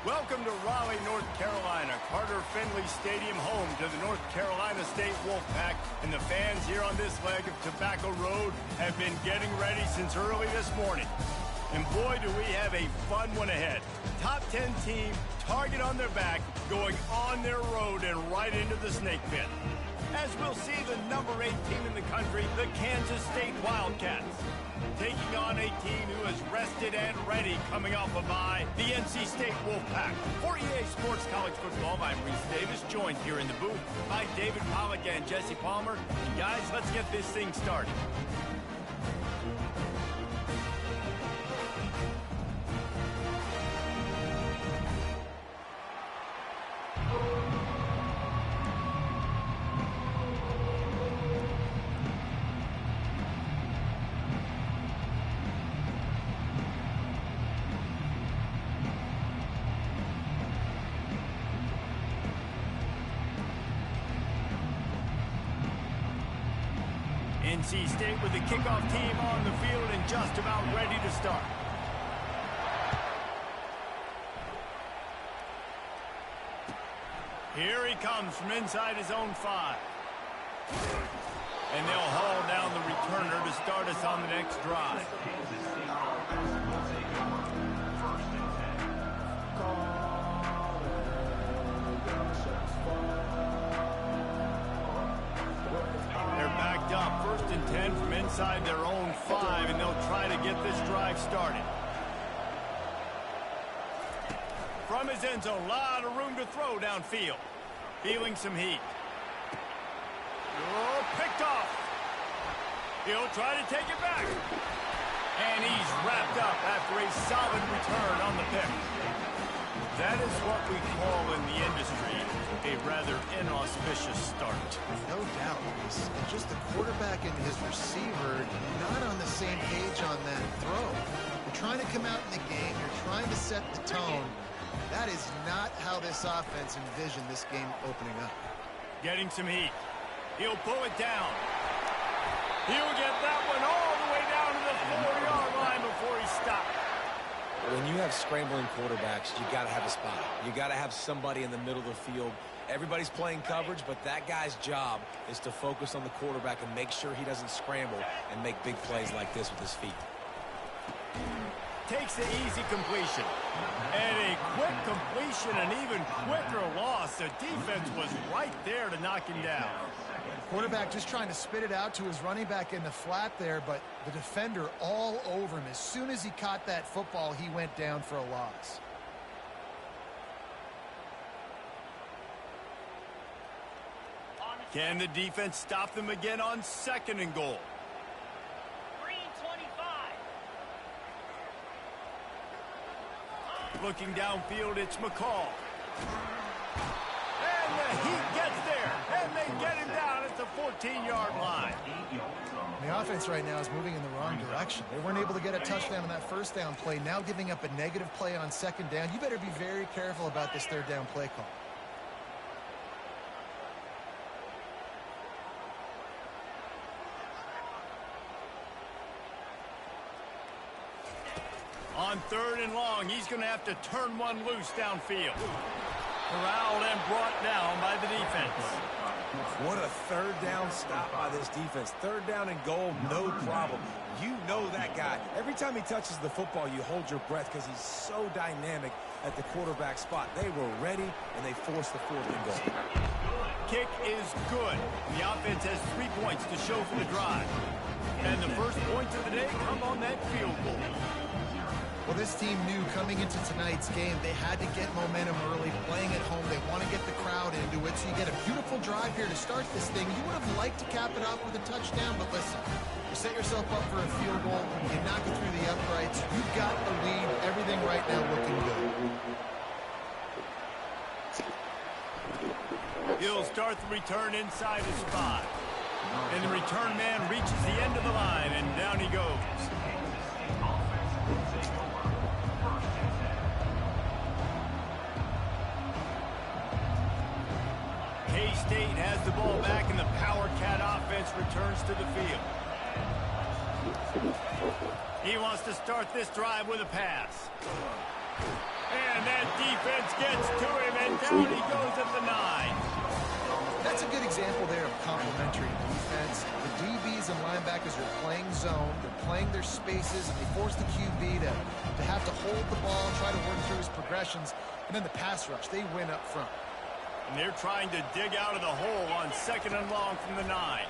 Welcome to Raleigh, North Carolina, Carter Finley Stadium, home to the North Carolina State Wolfpack, and the fans here on this leg of Tobacco Road have been getting ready since early this morning. And boy, do we have a fun one ahead. Top 10 team, target on their back, going on their road and right into the snake pit. As we'll see the number 8 team in the country, the Kansas State Wildcats, taking on a team who is rested and ready coming off a bye, the NC State Wolfpack. For EA Sports College Football, I'm Reese Davis, joined here in the booth by David Pollack and Jesse Palmer. And guys, let's get this thing started. NC State with the kickoff team on the field and just about ready to start. Here he comes from inside his own 5. And they'll haul down the returner to start us on the next drive. Up 1st and 10 from inside their own 5, and they'll try to get this drive started. From his end zone, a lot of room to throw downfield. Feeling some heat. Oh, picked off. He'll try to take it back. And he's wrapped up after a solid return on the pick. That is what we call in the industry a rather inauspicious start. No doubt. It's just the quarterback and his receiver not on the same page on that throw. You're trying to come out in the game. You're trying to set the tone. That is not how this offense envisioned this game opening up. Getting some heat. He'll pull it down. He'll get that one all the way down to the 4-yard line before he stopped. When you have scrambling quarterbacks, you got to have a spot. You got to have somebody in the middle of the field. Everybody's playing coverage, but that guy's job is to focus on the quarterback and make sure he doesn't scramble and make big plays like this with his feet. Takes the easy completion. And a quick completion, an even quicker loss. The defense was right there to knock him down. Quarterback just trying to spit it out to his running back in the flat there, but the defender all over him. As soon as he caught that football, he went down for a loss. Can the defense stop them again on 2nd and goal? Green 25. Looking downfield, it's McCall. And the heat gets there, and they get him down at the 14-yard line. The offense right now is moving in the wrong direction. They weren't able to get a touchdown on that 1st down play, now giving up a negative play on 2nd down. You better be very careful about this 3rd down play call. On 3rd and long, he's going to have to turn one loose downfield. Corralled and brought down by the defense. What a 3rd down stop by this defense. 3rd down and goal, no problem. You know that guy. Every time he touches the football, you hold your breath because he's so dynamic at the quarterback spot. They were ready, and they forced the 4th and goal. Kick is good. The offense has 3 points to show for the drive. And the first points of the day come on that field goal. Well, this team knew coming into tonight's game they had to get momentum early, playing at home. They want to get the crowd into it, so you get a beautiful drive here to start this thing. You would have liked to cap it off with a touchdown, but listen, you set yourself up for a field goal, you knock it through the uprights, you've got the lead, everything right now looking good. He'll start the return inside his 5. And the return man reaches the end of the line, and down he goes. K-State has the ball back, and the Power Cat offense returns to the field. He wants to start this drive with a pass. And that defense gets to him, and down he goes at the 9. That's a good example there of complementary defense. The DBs and linebackers are playing zone, they're playing their spaces, and they force the QB to have to hold the ball, try to work through his progressions, and then the pass rush, they win up front. And they're trying to dig out of the hole on 2nd and long from the 9.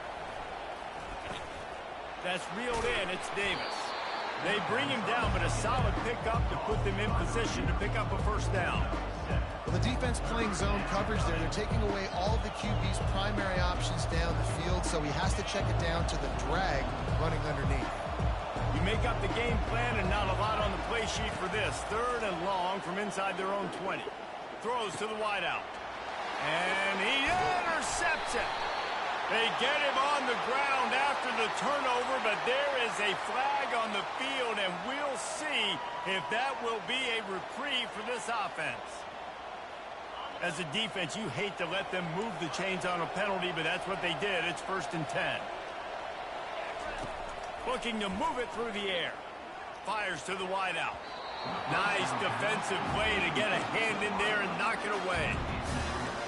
That's reeled in, it's Davis. They bring him down, but a solid pickup to put them in position to pick up a first down. Well, the defense playing zone coverage there. They're taking away all of the QB's primary options down the field, so he has to check it down to the drag running underneath. You make up the game plan and not a lot on the play sheet for this. 3rd and long from inside their own 20. Throws to the wideout. And he intercepts it. They get him on the ground after the turnover, but there is a flag on the field, and we'll see if that will be a reprieve for this offense. As a defense, you hate to let them move the chains on a penalty, but that's what they did. It's 1st and 10. Looking to move it through the air. Fires to the wideout. Nice defensive play to get a hand in there and knock it away.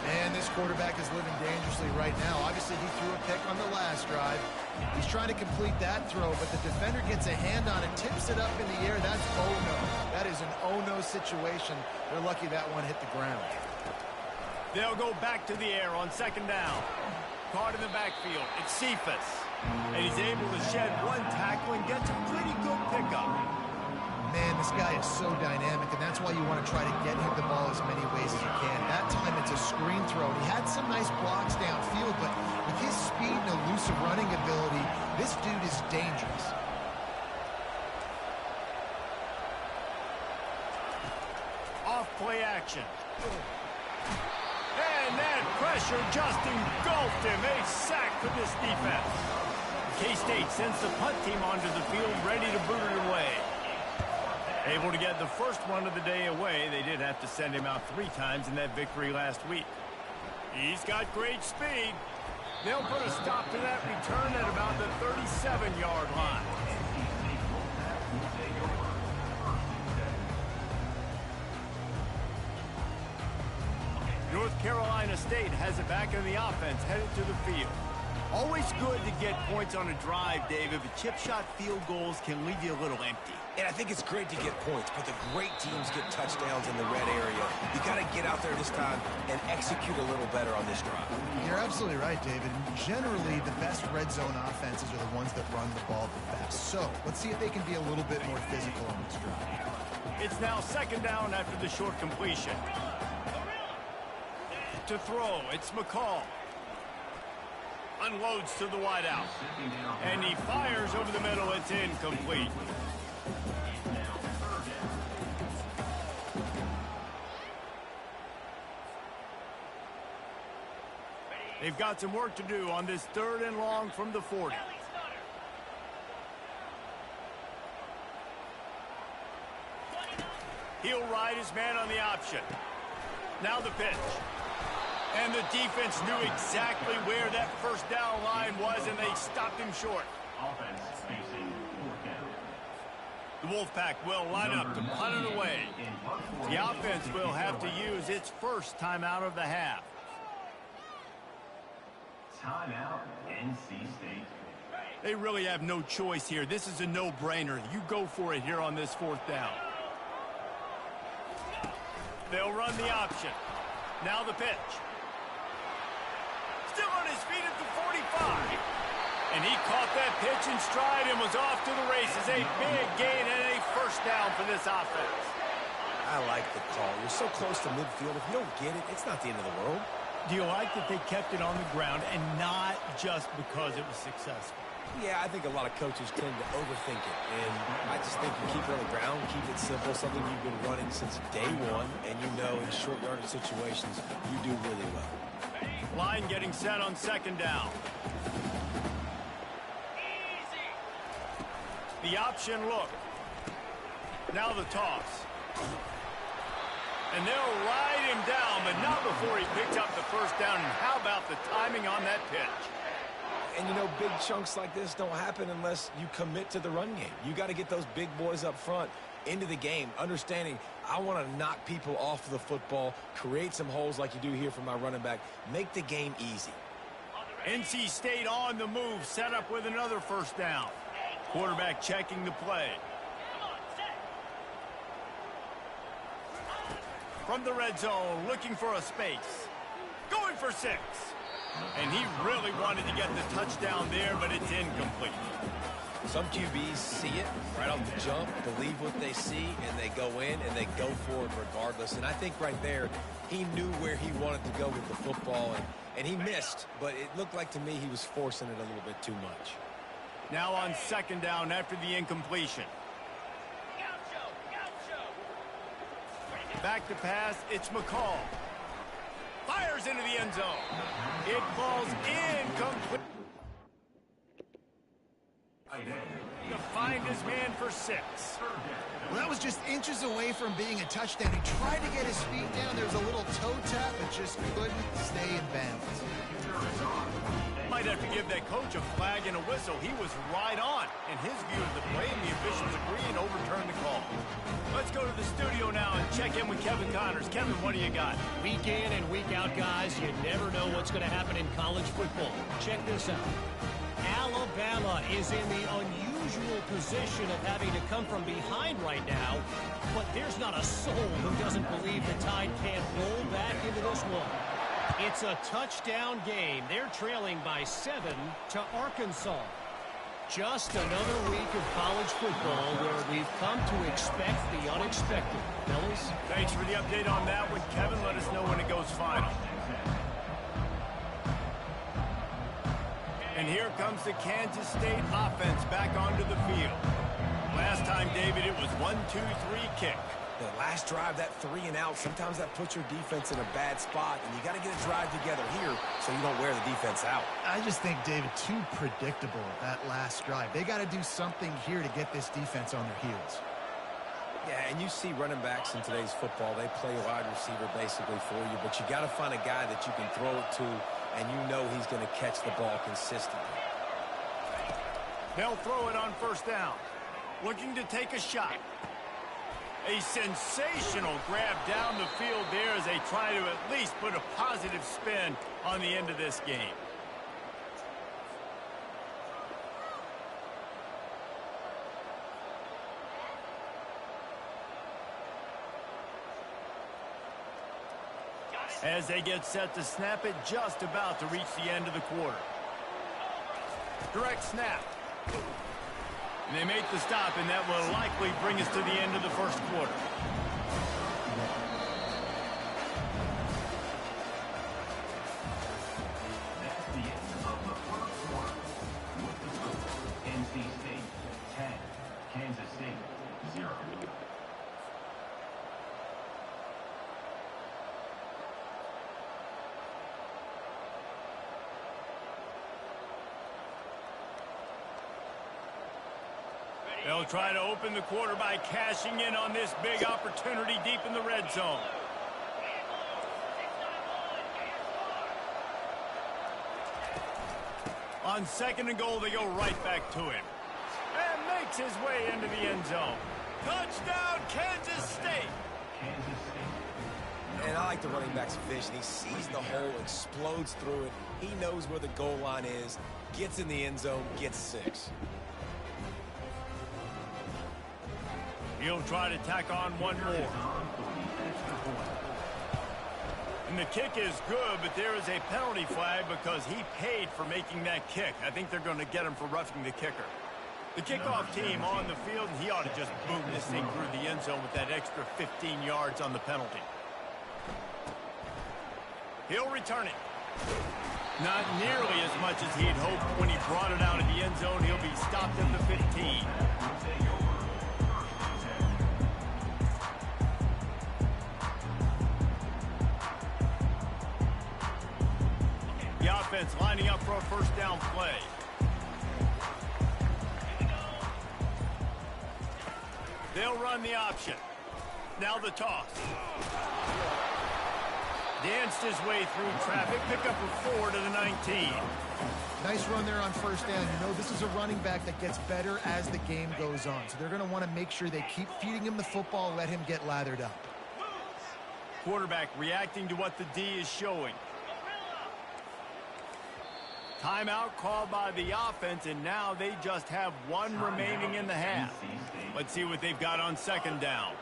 And this quarterback is living dangerously right now. Obviously, he threw a pick on the last drive. He's trying to complete that throw, but the defender gets a hand on it, tips it up in the air. That's oh-no. That is an oh-no situation. They're lucky that one hit the ground. They'll go back to the air on 2nd down. Caught in the backfield. It's Cephas. And he's able to shed one tackle and gets a pretty good pickup. Man, this guy is so dynamic, and that's why you want to try to get him the ball as many ways as you can. That time it's a screen throw. He had some nice blocks downfield, but with his speed and elusive running ability, this dude is dangerous. Off play action. And that pressure just engulfed him. A sack for this defense. K-State sends the punt team onto the field, ready to boot it away. Able to get the first one of the day away. They did have to send him out 3 times in that victory last week. He's got great speed. They'll put a stop to that return at about the 37-yard line. North Carolina State has it back in the offense, headed to the field. Always good to get points on a drive, David, but chip shot field goals can leave you a little empty. And I think it's great to get points, but the great teams get touchdowns in the red area. You got to get out there this time and execute a little better on this drive. You're absolutely right, David. Generally, the best red zone offenses are the ones that run the ball the best. So let's see if they can be a little bit more physical on this drive. It's now 2nd down after the short completion. To throw, it's McCall. Unloads to the wideout. And he fires over the middle. It's incomplete. They've got some work to do on this 3rd and long from the 40. He'll ride his man on the option. Now the pitch. And the defense knew exactly where that first down line was, and they stopped him short. The Wolfpack will line up to punt it away. The offense will have to use its first timeout of the half. Timeout, NC State. They really have no choice here. This is a no-brainer. You go for it here on this 4th down. They'll run the option. Now the pitch. Still on his feet at the 45. And he caught that pitch in stride and was off to the races. A big gain and a first down for this offense. I like the call. You're so close to midfield. If you don't get it, it's not the end of the world. Do you like that they kept it on the ground and not just because it was successful? Yeah, I think a lot of coaches tend to overthink it. And I just think you keep it on the ground, keep it simple, something you've been running since day one, and you know in short yardage situations, you do really well. Line getting set on 2nd down. The option look. Now the toss. And they'll ride him down, but not before he picked up the first down. And how about the timing on that pitch? And, you know, big chunks like this don't happen unless you commit to the run game. You got to get those big boys up front. into the game, understanding I want to knock people off the football, create some holes like you do here for my running back, make the game easy. NC State on the move, set up with another first down. Quarterback checking the play. From the red zone, looking for a space. Going for 6. And he really wanted to get the touchdown there, but it's incomplete. Some QBs see it right off the jump, believe what they see, and they go in and they go for it regardless. And I think right there, he knew where he wanted to go with the football, and he missed, but it looked like to me he was forcing it a little bit too much. Now on second down after the incompletion. Back to pass, it's McCall. Fires into the end zone. It falls incomplete. To find his man for 6. Well, that was just inches away from being a touchdown. He tried to get his feet down. There was a little toe tap, but just couldn't stay in bounds. Might have to give that coach a flag and a whistle. He was right on. And his view of the play, and the officials agree and overturn the call. Let's go to the studio now and check in with Kevin Connors. Kevin, what do you got? Week in and week out, guys, you never know what's going to happen in college football. Check this out. Alabama is in the unusual position of having to come from behind right now, but there's not a soul who doesn't believe the Tide can't roll back into this one. It's a touchdown game. They're trailing by 7 to Arkansas. Just another week of college football where we've come to expect the unexpected. Fellas? Thanks for the update on that one, Kevin. Let us know when it goes final. And here comes the Kansas State offense back onto the field. Last time, David, it was 1-2-3 kick. The last drive, that 3 and out, sometimes that puts your defense in a bad spot, and you got to get a drive together here so you don't wear the defense out. I just think, David, too predictable that last drive. They got to do something here to get this defense on their heels. Yeah, and you see running backs in today's football, they play wide receiver basically for you, but you got to find a guy that you can throw it to, and you know he's going to catch the ball consistently. They'll throw it on first down. Looking to take a shot. A sensational grab down the field there as they try to at least put a positive spin on the end of this game. As they get set to snap it, just about to reach the end of the quarter. Direct snap. And they make the stop, and that will likely bring us to the end of the first quarter. That's the end of the first quarter. With the score, NC State 10, Kansas State 0. They'll try to open the quarter by cashing in on this big opportunity deep in the red zone. On second and goal, they go right back to him. And makes his way into the end zone. Touchdown, Kansas State! And I like the running back's vision. He sees the hole, explodes through it. He knows where the goal line is, gets in the end zone, gets 6. He'll try to tack on one more. And the kick is good, but there is a penalty flag because he paid for making that kick. I think they're going to get him for roughing the kicker. The kickoff team on the field, and he ought to just boom this thing through the end zone with that extra 15 yards on the penalty. He'll return it. Not nearly as much as he'd hoped when he brought it out of the end zone. He'll be stopped at the 15. The offense lining up for a first down play. They'll run the option. Now the toss. danced his way through traffic, pick up a 4 to the 19. Nice run there on first down. You know, this is a running back that gets better as the game goes on. So they're going to want to make sure they keep feeding him the football, let him get lathered up. Quarterback reacting to what the D is showing. Timeout called by the offense, and now they just have one remaining in the half. Let's see what they've got on second down.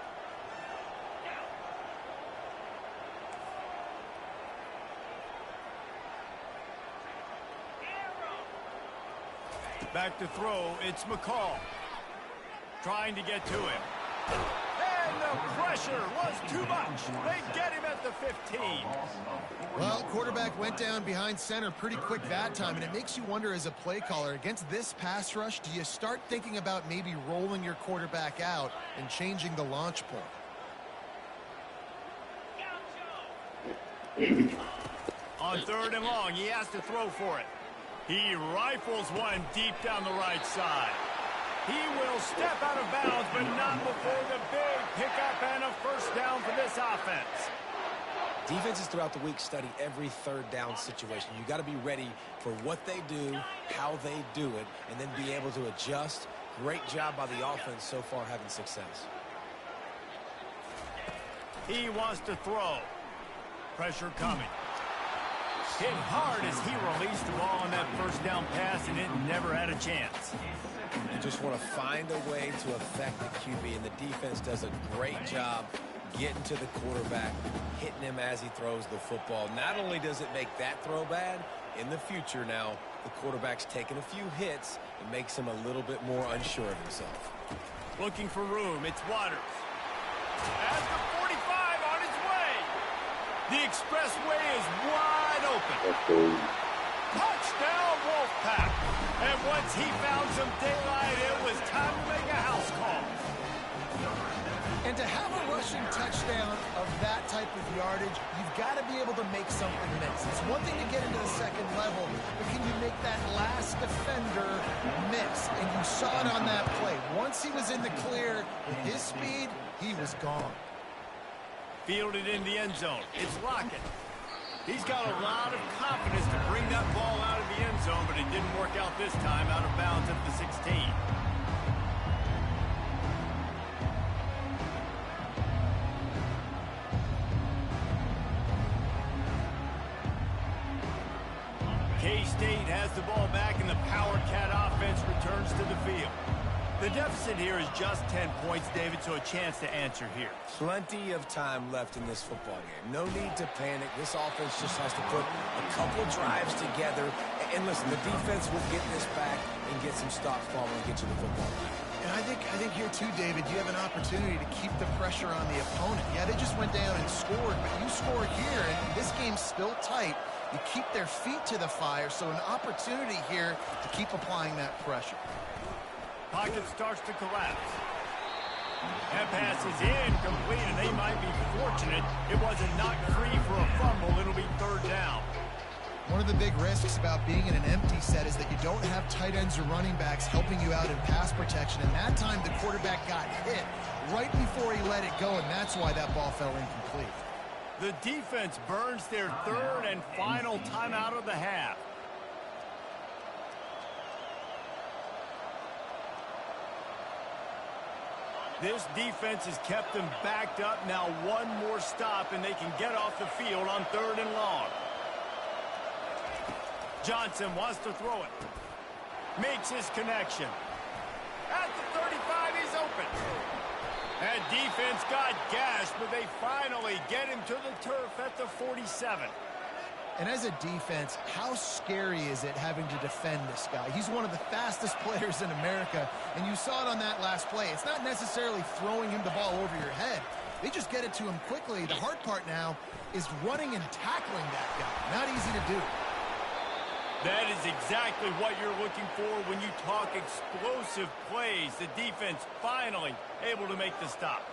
Back to throw, it's McCall. Trying to get to him. And the pressure was too much. They get him at the 15. Well, quarterback went down behind center pretty quick that time, and it makes you wonder as a play caller, against this pass rush, do you start thinking about maybe rolling your quarterback out and changing the launch point? On third and long, he has to throw for it. He rifles one deep down the right side. He will step out of bounds, but not before the big pickup and a first down for this offense. Defenses throughout the week study every third down situation. You got to be ready for what they do, how they do it, and then be able to adjust. Great job by the offense so far having success. He wants to throw. Pressure coming. Hit hard as he released the ball on that first down pass, and it never had a chance. You just want to find a way to affect the QB, and the defense does a great job getting to the quarterback, hitting him as he throws the football. Not only does it make that throw bad, in the future now, the quarterback's taking a few hits. It makes him a little bit more unsure of himself. Looking for room, it's Waters. At the 45 on his way. The expressway is wide open. Touchdown, Wolfpack. And once he found some daylight, it was time to make a house call. And to have a rushing touchdown of that type of yardage, you've got to be able to make something miss. It's one thing to get into the second level, but can you make that last defender miss? And you saw it on that play. Once he was in the clear, with his speed, he was gone. Fielded in the end zone. It's Lockett. He's got a lot of confidence to bring that ball out of the end zone, but it didn't work out this time, out of bounds at the 16. K-State has the ball back, and the Power Cat offense returns to the field. The deficit here is just 10 points, David, so a chance to answer here. Plenty of time left in this football game. No need to panic. This offense just has to put a couple drives together. And listen, the defense will get this back and get some stops following and get you the football back. And I think here too, David, you have an opportunity to keep the pressure on the opponent. Yeah, they just went down and scored, but you score here, and this game's still tight. You keep their feet to the fire, so an opportunity here to keep applying that pressure. Pocket starts to collapse. That pass is incomplete, and they might be fortunate it wasn't knocked free for a fumble. It'll be third down. One of the big risks about being in an empty set is that you don't have tight ends or running backs helping you out in pass protection. And that time the quarterback got hit right before he let it go, and that's why that ball fell incomplete. The defense burns their third and final timeout of the half. This defense has kept them backed up. Now one more stop, and they can get off the field on third and long. Johnson wants to throw it. Makes his connection. At the 35, he's open. That defense got gashed, but they finally get him to the turf at the 47. And as a defense, how scary is it having to defend this guy? He's one of the fastest players in America, and you saw it on that last play. It's not necessarily throwing him the ball over your head. They just get it to him quickly. The hard part now is running and tackling that guy. Not easy to do. That is exactly what you're looking for when you talk explosive plays. The defense finally able to make the stop.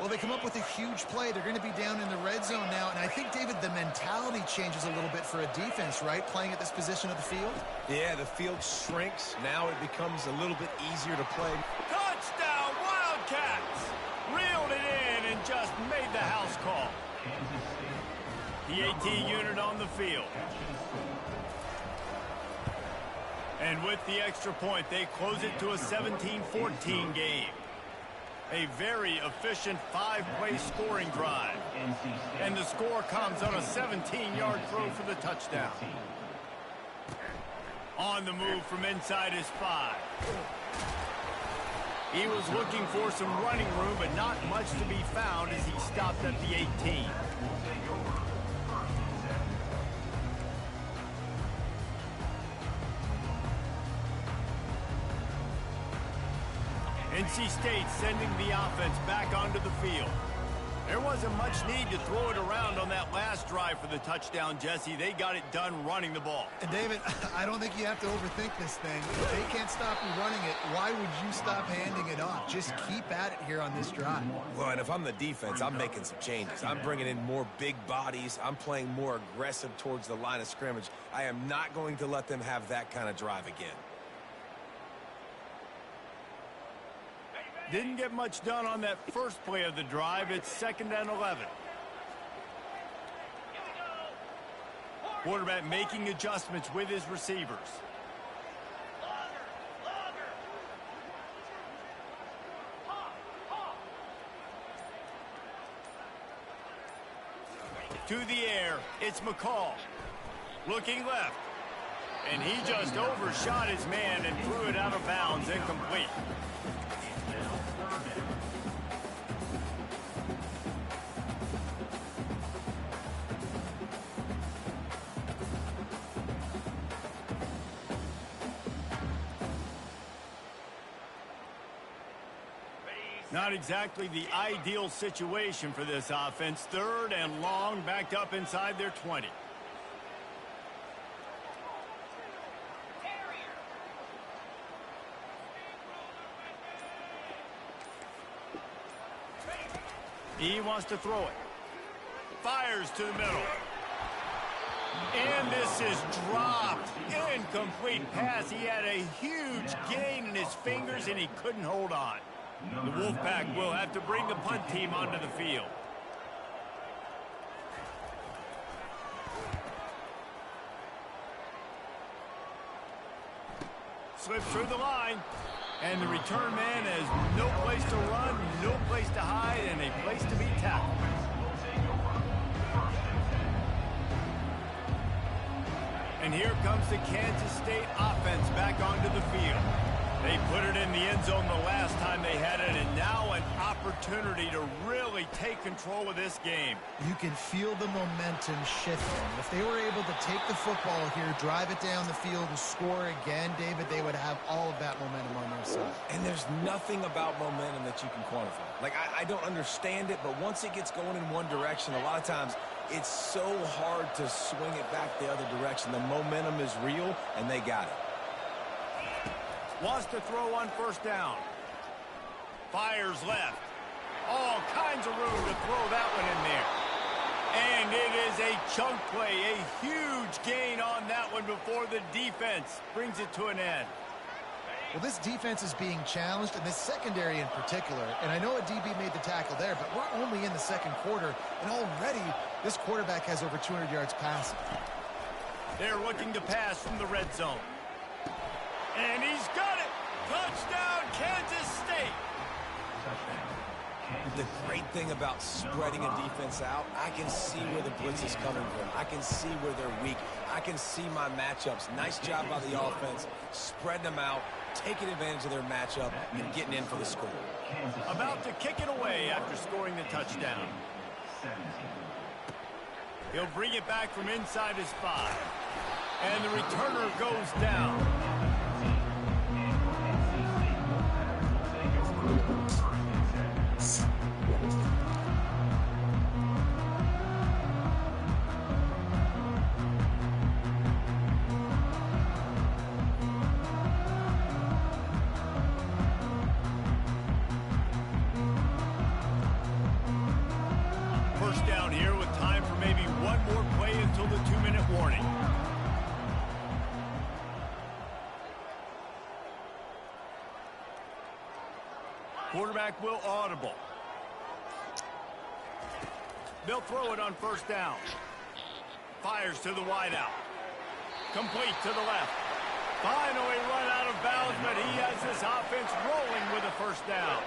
Well, they come up with a huge play. They're going to be down in the red zone now. And I think, David, the mentality changes a little bit for a defense, right? Playing at this position of the field. Yeah, the field shrinks. Now it becomes a little bit easier to play. Touchdown, Wildcats! Reeled it in and just made the house call. AT unit on the field. And with the extra point, they close it to a 17-14 game. A very efficient 5-play scoring drive. And the score comes on a 17-yard throw for the touchdown. On the move from inside his 5. He was looking for some running room, but not much to be found as he stopped at the 18. NC State sending the offense back onto the field. There wasn't much need to throw it around on that last drive for the touchdown, Jesse. They got it done running the ball. And David, I don't think you have to overthink this thing. If they can't stop you running it, why would you stop handing it off? Just keep at it here on this drive. Well, and if I'm the defense, I'm making some changes. I'm bringing in more big bodies. I'm playing more aggressive towards the line of scrimmage. I am not going to let them have that kind of drive again. Didn't get much done on that first play of the drive. It's 2nd and 11. Quarterback making adjustments with his receivers. To the air, it's McCall. Looking left. And he just overshot his man and threw it out of bounds, incomplete. Not exactly the ideal situation for this offense. 3rd and long, backed up inside their 20. He wants to throw it. Fires to the middle. And this is dropped. Incomplete pass. He had a huge gain in his fingers, and he couldn't hold on. The Wolfpack will have to bring the punt team onto the field. Slips through the line. And the return man has no place to run, no place to hide, and a place to be tackled. And here comes the Kansas State offense back onto the field. They put it in the end zone the last time they had it, and now an opportunity to really take control of this game. You can feel the momentum shifting. If they were able to take the football here, drive it down the field, and score again, David, they would have all of that momentum on their side. And there's nothing about momentum that you can quantify. Like, I don't understand it, but once it gets going in one direction, a lot of times it's so hard to swing it back the other direction. The momentum is real, and they got it. Wants to throw on 1st down. Fires left. All kinds of room to throw that one in there. And it is a chunk play, a huge gain on that one before the defense brings it to an end. Well, this defense is being challenged, and this secondary in particular. And I know a DB made the tackle there, but we're only in the 2nd quarter, and already this quarterback has over 200 yards passing. They're looking to pass from the red zone. And he's got it! Touchdown, Kansas State! The great thing about spreading a defense out, I can see where the blitz is coming from. I can see where they're weak. I can see my matchups. Nice job by the offense, spreading them out, taking advantage of their matchup, and getting in for the score. About to kick it away after scoring the touchdown. He'll bring it back from inside his 5. And the returner goes down. First down here with time for maybe one more play until the 2-minute warning. Quarterback will audible. They'll throw it on 1st down. Fires to the wide out. Complete to the left. Finally run out of bounds, but he has this offense rolling with a first down.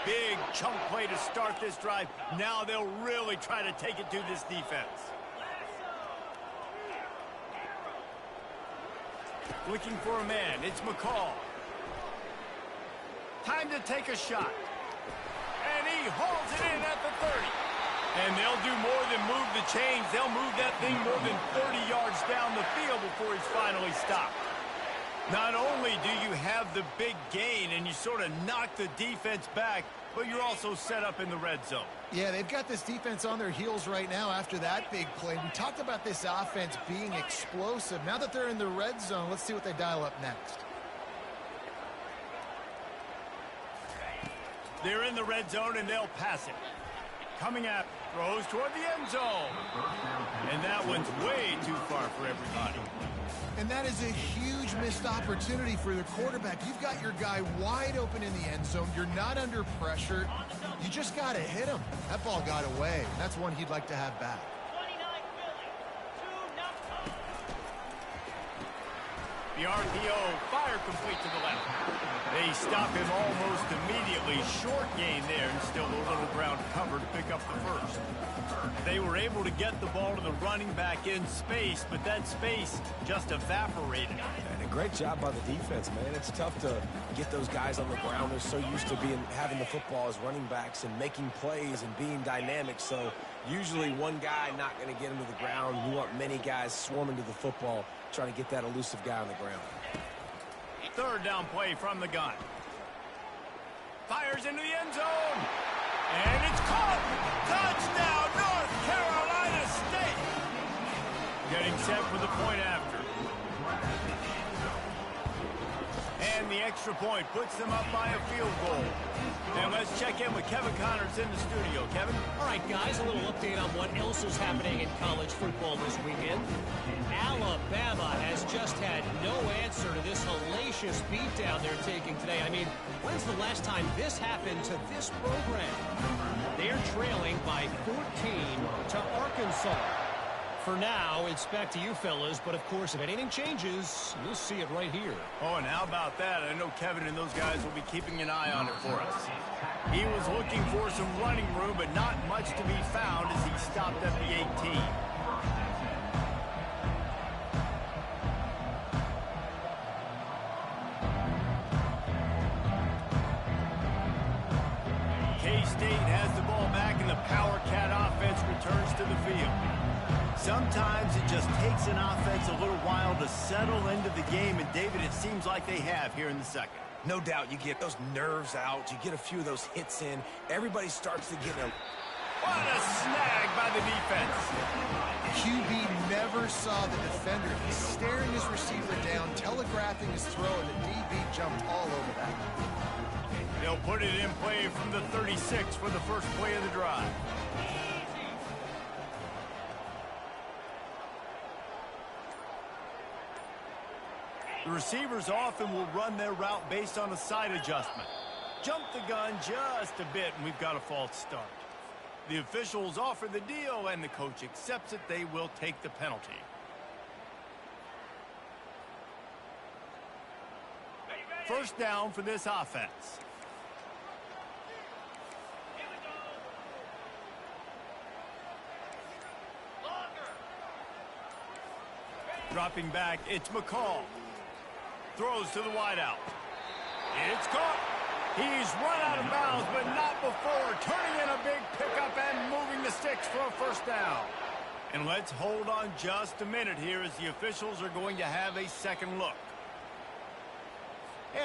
Big chunk play to start this drive. Now they'll really try to take it to this defense. Looking for a man. It's McCall. Time to take a shot. And he hauls it in at the 30. And they'll do more than move the chains. They'll move that thing more than 30 yards down the field before he's finally stopped. Not only do you have the big gain and you sort of knock the defense back, but you're also set up in the red zone. Yeah, they've got this defense on their heels right now after that big play. We talked about this offense being explosive. Now that they're in the red zone, let's see what they dial up next. They're in the red zone, and they'll pass it. Coming up, throws toward the end zone. And that one's way too far for everybody. And that is a huge missed opportunity for the quarterback. You've got your guy wide open in the end zone. You're not under pressure. You just got to hit him. That ball got away. That's one he'd like to have back. 29 Philly, 2-0. The RPO, fire complete to the left. They stop him almost immediately. Short gain there, and still a little ground cover to pick up the first. They were able to get the ball to the running back in space, but that space just evaporated. And a great job by the defense, man. It's tough to get those guys on the ground. They're so used to having the football as running backs and making plays and being dynamic. So usually one guy not going to get him to the ground. You want many guys swarming to the football, trying to get that elusive guy on the ground. Third down play from the gun. Fires into the end zone. And it's caught. Touchdown, North Carolina State. Getting set for the point after. And the extra point puts them up by a field goal. And let's check in with Kevin Connors in the studio. Kevin? All right, guys, a little update on what else is happening in college football this weekend. Alabama has just had no answer to this hellacious beatdown they're taking today. I mean, when's the last time this happened to this program? They're trailing by 14 to Arkansas. For now, it's back to you fellas, but of course, if anything changes, you'll see it right here. Oh, and how about that? I know Kevin and those guys will be keeping an eye on it for us. He was looking for some running room, but not much to be found as he stopped at the 18. K-State has the ball back, and the Power Cat offense returns to the field. Sometimes it just takes an offense a little while to settle into the game, and David, it seems like they have here in the second. No doubt you get those nerves out. You get a few of those hits in. Everybody starts to get a... What a snag by the defense. QB never saw the defender. He's staring his receiver down, telegraphing his throw, and the DB jumped all over that. They'll put it in play from the 36 for the first play of the drive. The receivers often will run their route based on a side adjustment. Jump the gun just a bit, and we've got a false start. The officials offer the deal, and the coach accepts it. They will take the penalty. First down for this offense. Dropping back, it's McCall. Throws to the wideout. It's caught. He's run out of bounds, but not before. Turning in a big pickup and moving the sticks for a first down. And let's hold on just a minute here as the officials are going to have a second look.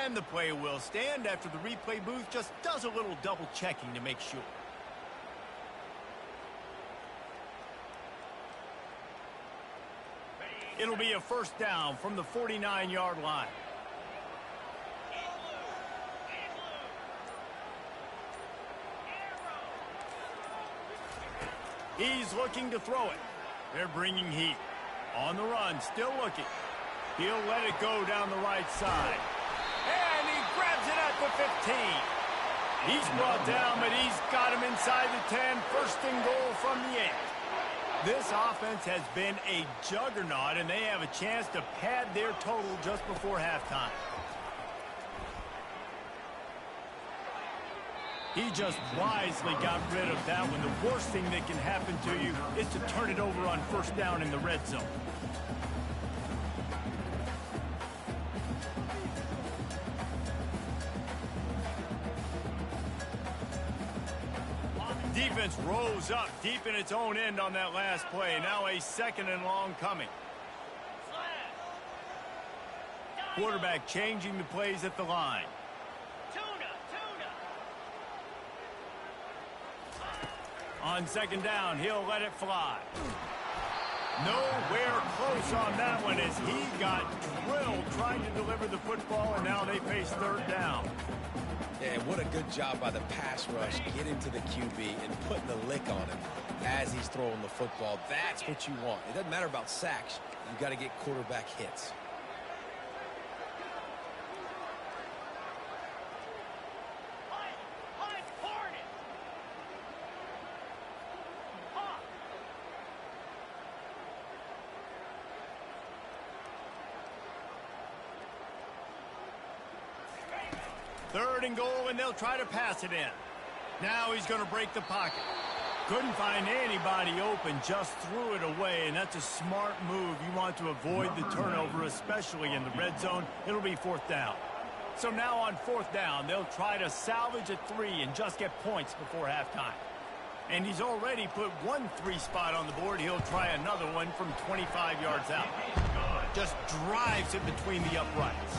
And the play will stand after the replay booth just does a little double checking to make sure. It'll be a first down from the 49-yard line. He's looking to throw it. They're bringing heat. On the run, still looking. He'll let it go down the right side. And he grabs it at the 15. He's brought down, but he's got him inside the 10. First and goal from the 8. This offense has been a juggernaut, and they have a chance to pad their total just before halftime. He just wisely got rid of that one. The worst thing that can happen to you is to turn it over on first down in the red zone. Defense rose up deep in its own end on that last play. Now a second and long coming. Quarterback changing the plays at the line. On second down, he'll let it fly. Nowhere close on that one as he got drilled trying to deliver the football, and now they face third down. Yeah, what a good job by the pass rush, getting to the QB and putting the lick on him as he's throwing the football. That's what you want. It doesn't matter about sacks. You've got to get quarterback hits. Third and goal, and they'll try to pass it in. Now he's going to break the pocket. Couldn't find anybody open, just threw it away, and that's a smart move. You want to avoid the turnover, especially in the red zone. It'll be fourth down. So now on fourth down, they'll try to salvage a 3 and just get points before halftime. And he's already put 1 3 spot on the board. He'll try another one from 25 yards out. Just drives it between the uprights.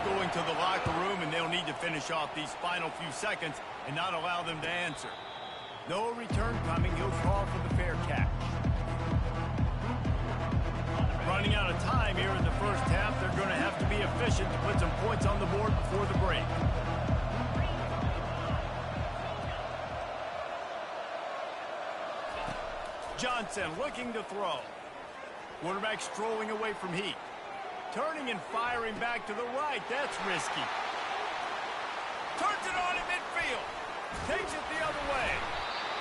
Going to the locker room, and they'll need to finish off these final few seconds and not allow them to answer. No return coming. He'll call for the fair catch. Running out of time here in the first half. They're going to have to be efficient to put some points on the board before the break. Johnson looking to throw. Quarterback strolling away from Heat. Turning and firing back to the right. That's risky. Turns it on in midfield. Takes it the other way.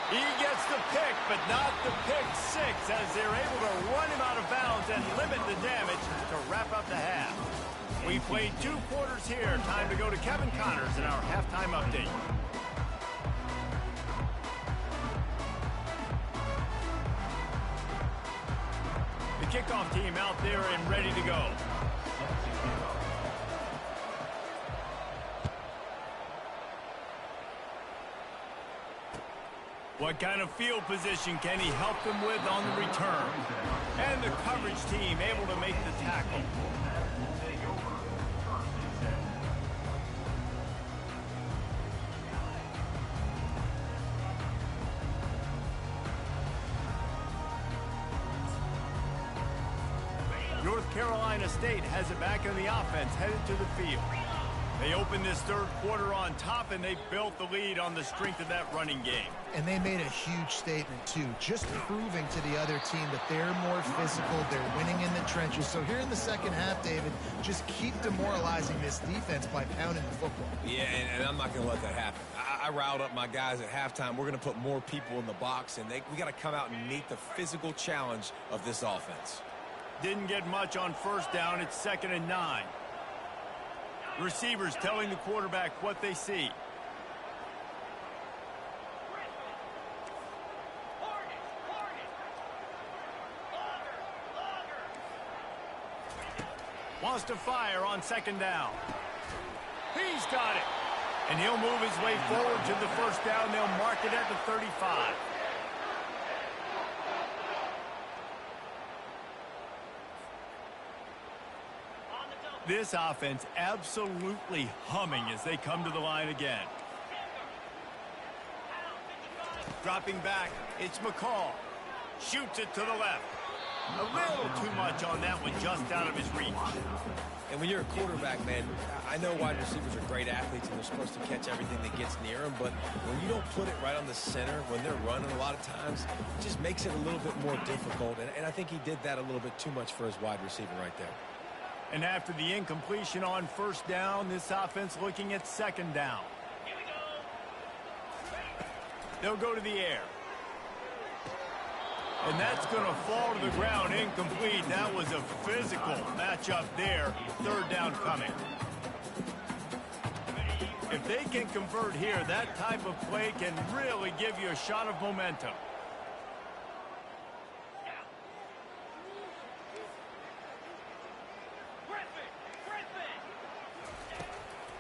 He gets the pick, but not the pick six, as they're able to run him out of bounds and limit the damage to wrap up the half. We played 2 quarters here. Time to go to Kevin Connors in our halftime update. The kickoff team out there and ready to go. What kind of field position can he help them with on the return? And the coverage team able to make the tackle. North Carolina State has it back in the offense, headed to the field. They opened this third quarter on top, and they built the lead on the strength of that running game. And they made a huge statement, too, just proving to the other team that they're more physical, they're winning in the trenches. So here in the second half, David, just keep demoralizing this defense by pounding the football. Yeah, and I'm not going to let that happen. I riled up my guys at halftime. We're going to put more people in the box, and we got to come out and meet the physical challenge of this offense. Didn't get much on first down. It's 2nd and 9. Receivers telling the quarterback what they see. Wants to fire on 2nd down. He's got it. And he'll move his way forward to the first down. They'll mark it at the 35. This offense absolutely humming as they come to the line again. Dropping back, it's McCall. Shoots it to the left. A little too much on that one, just out of his reach. And when you're a quarterback, man, I know wide receivers are great athletes and they're supposed to catch everything that gets near them, but when you don't put it right on the center, when they're running a lot of times, it just makes it a little bit more difficult. And I think he did that a little bit too much for his wide receiver right there. And after the incompletion on first down, this offense looking at second down. Here we go. They'll go to the air. And that's going to fall to the ground incomplete. That was a physical matchup there. Third down coming. If they can convert here, that type of play can really give you a shot of momentum.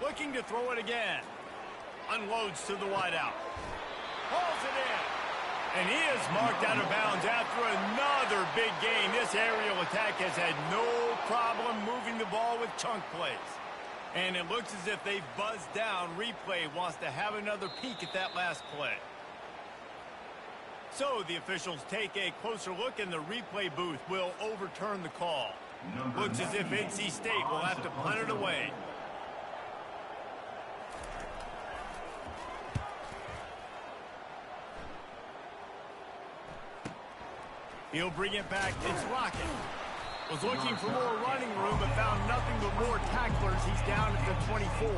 Looking to throw it again. Unloads to the wideout. Hauls it in. And he is marked out of bounds after another big gain. This aerial attack has had no problem moving the ball with chunk plays. And it looks as if they've buzzed down. Replay wants to have another peek at that last play. So the officials take a closer look, and the replay booth will overturn the call. Looks as if NC State will have to punt it away. He'll bring it back. It's Lockett. Was looking for more running room, but found nothing but more tacklers. He's down at the 24.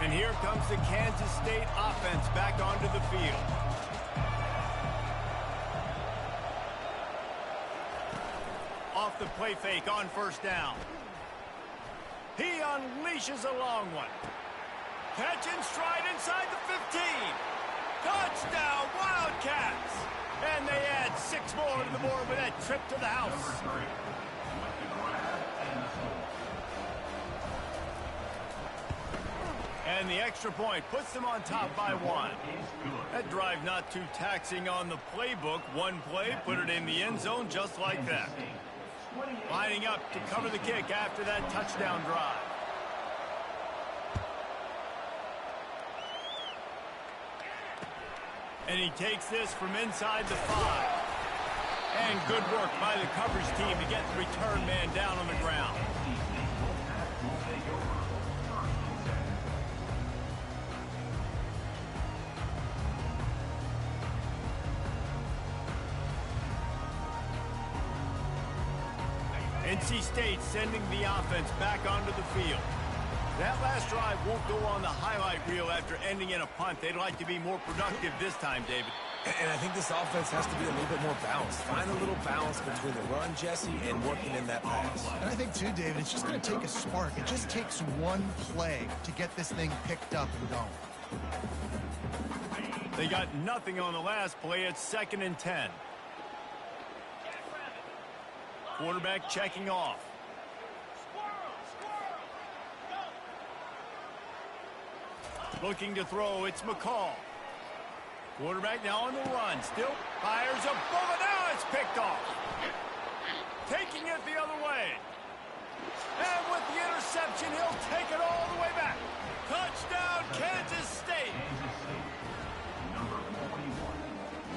And here comes the Kansas State offense back onto the field. Off the play fake on first down. He unleashes a long one. Catch in stride inside the 15. Touchdown, Wildcats! And they add 6 more to the board with that trip to the house. And the extra point puts them on top by 1. That drive not too taxing on the playbook. One play, put it in the end zone just like that. Lining up to cover the kick after that touchdown drive. And he takes this from inside the 5. And good work by the coverage team to get the return man down on the ground. NC State sending the offense back onto the field. That last drive won't go on the highlight reel after ending in a punt. They'd like to be more productive this time, David. And I think this offense has to be a little bit more balanced. Find a little balance between the run, Jesse, and working in that pass. And I think, too, David, it's just going to take a spark. It just takes one play to get this thing picked up and going. They got nothing on the last play. It's 2nd and 10. Quarterback checking off. Looking to throw, it's McCall. Quarterback now on the run. Still fires a bullet. Now it's picked off. Taking it the other way. And with the interception, he'll take it all the way back. Touchdown, Kansas State. Kansas State, number 41,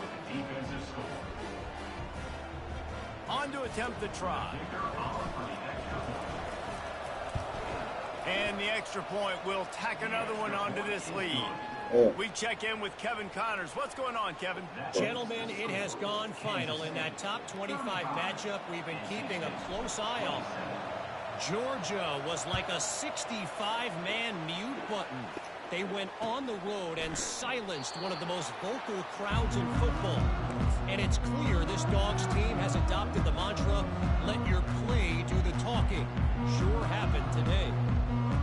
with a defensive score. On to attempt the try. Kicker on for the extra point. And the extra point will tack another one onto this lead. We check in with Kevin Connors. What's going on, Kevin? Gentlemen, it has gone final in that top 25 matchup we've been keeping a close eye on. Georgia was like a 65-man mute button. They went on the road and silenced one of the most vocal crowds in football. And it's clear this Dogs team has adopted the mantra, let your play do the talking. Sure happened today.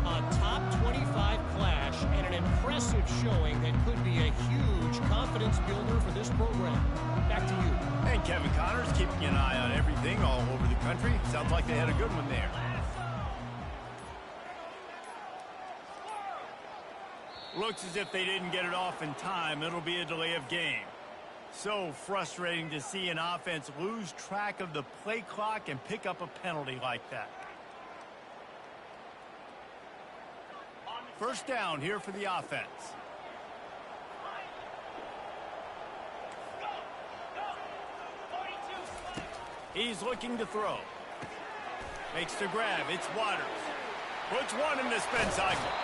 A top 25 clash and an impressive showing that could be a huge confidence builder for this program. Back to you. And Kevin Connors keeping an eye on everything all over the country. Sounds like they had a good one there. Looks as if they didn't get it off in time. It'll be a delay of game. So frustrating to see an offense lose track of the play clock and pick up a penalty like that. First down here for the offense. He's looking to throw. Makes the grab. It's Waters. Puts one in the spin cycle.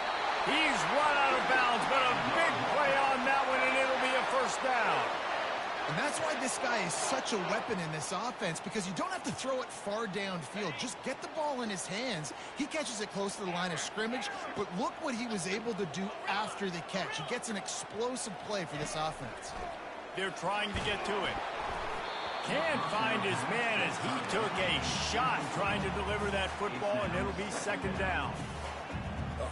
He's run out of bounds, but a big play on that one, and it'll be a first down. And that's why this guy is such a weapon in this offense, because you don't have to throw it far downfield. Just get the ball in his hands. He catches it close to the line of scrimmage, but look what he was able to do after the catch. He gets an explosive play for this offense. They're trying to get to it. Can't find his man as he took a shot trying to deliver that football, and it'll be second down.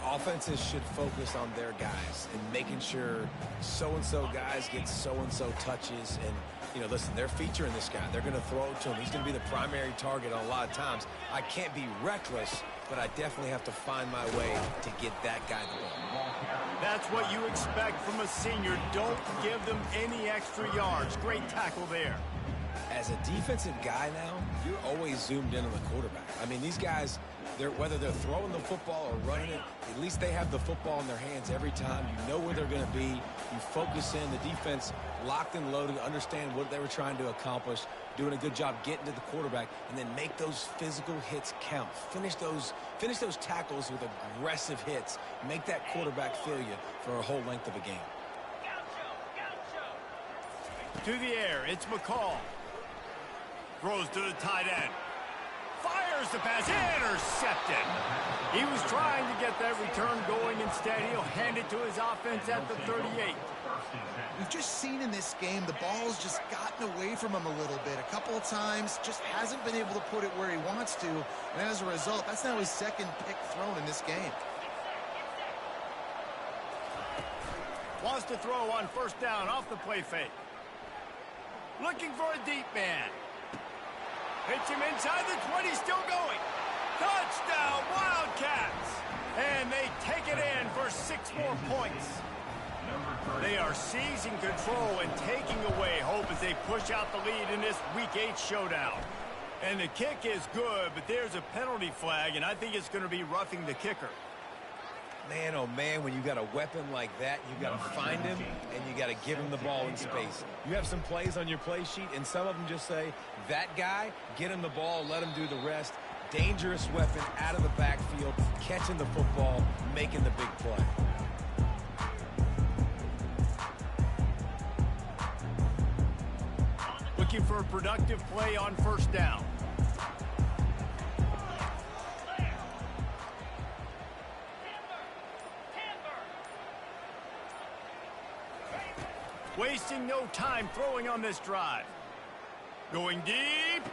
Offenses should focus on their guys and making sure so-and-so guys get so-and-so touches. And, you know, listen, they're featuring this guy. They're going to throw it to him. He's going to be the primary target a lot of times. I can't be reckless, but I definitely have to find my way to get that guy the ball. That's what you expect from a senior. Don't give them any extra yards. Great tackle there. As a defensive guy now, you're always zoomed in on the quarterback. I mean, these guys, whether they're throwing the football or running it, at least they have the football in their hands every time. You know where they're going to be. You focus in. The defense locked and loaded, understand what they were trying to accomplish, doing a good job getting to the quarterback, and then make those physical hits count. Finish those tackles with aggressive hits. Make that quarterback feel you for a whole length of a game. To the air, it's McCall. Throws to the tight end. Fires the pass. Intercepted. He was trying to get that return going. Instead, he'll hand it to his offense at the 38. We've just seen in this game the ball's just gotten away from him a little bit. A couple of times, just hasn't been able to put it where he wants to. And as a result, that's now his second pick thrown in this game. Wants to throw on first down off the play fake. Looking for a deep man. Hits him inside the 20, still going. Touchdown, Wildcats! And they take it in for 6 more points. They are seizing control and taking away hope as they push out the lead in this Week 8 showdown. And the kick is good, but there's a penalty flag, and I think it's going to be roughing the kicker. Man, oh man, when you got a weapon like that, you got to find him and you got to give him the ball in space. You have some plays on your play sheet, and some of them just say, that guy, get him the ball, let him do the rest. Dangerous weapon out of the backfield, catching the football, making the big play. Looking for a productive play on first down. Wasting no time throwing on this drive. Going deep.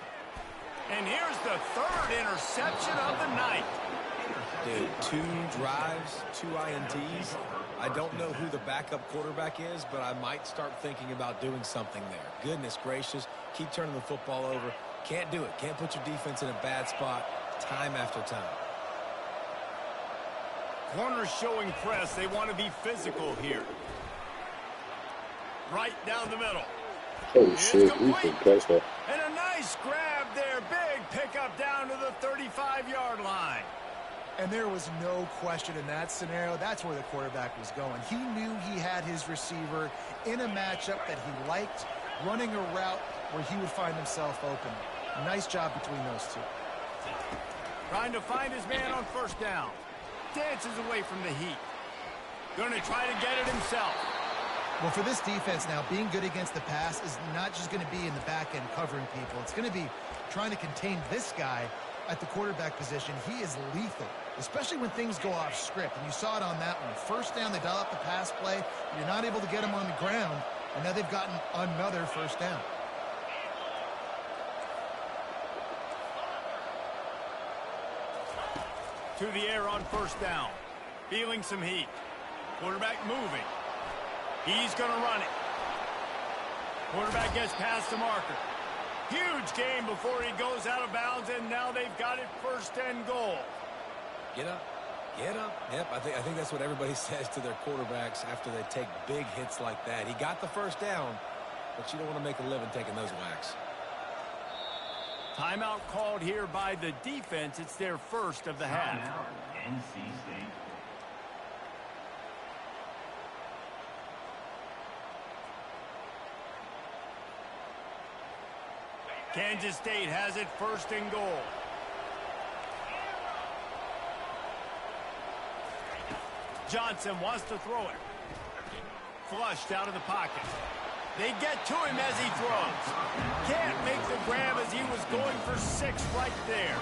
And here's the 3rd interception of the night. Dude, 2 drives, 2 INTs. I don't know who the backup quarterback is, but I might start thinking about doing something there. Goodness gracious. Keep turning the football over. Can't do it. Can't put your defense in a bad spot time after time. Corners showing press. They want to be physical here. Right down the middle. Oh shit, we can catch that. And a nice grab there. Big pickup down to the 35-yard line. And there was no question in that scenario. That's where the quarterback was going. He knew he had his receiver in a matchup that he liked, running a route where he would find himself open. Nice job between those two. Trying to find his man on first down. Dances away from the heat. Going to try to get it himself. Well, for this defense now, being good against the pass is not just going to be in the back end covering people. It's going to be trying to contain this guy at the quarterback position. He is lethal, especially when things go off script. And you saw it on that one. First down, they dial up the pass play. You're not able to get him on the ground, and now they've gotten another first down. To the air on first down. Feeling some heat. Quarterback moving. He's going to run it. Quarterback gets past the marker. Huge gain before he goes out of bounds, and now they've got it 1st and goal. Get up. Get up. Yep, I think that's what everybody says to their quarterbacks after they take big hits like that. He got the first down, but you don't want to make a living taking those whacks. Timeout called here by the defense. It's their first of the half. NC State. Kansas State has it 1st and goal. Johnson wants to throw it. Flushed out of the pocket. They get to him as he throws. Can't make the grab as he was going for 6 right there.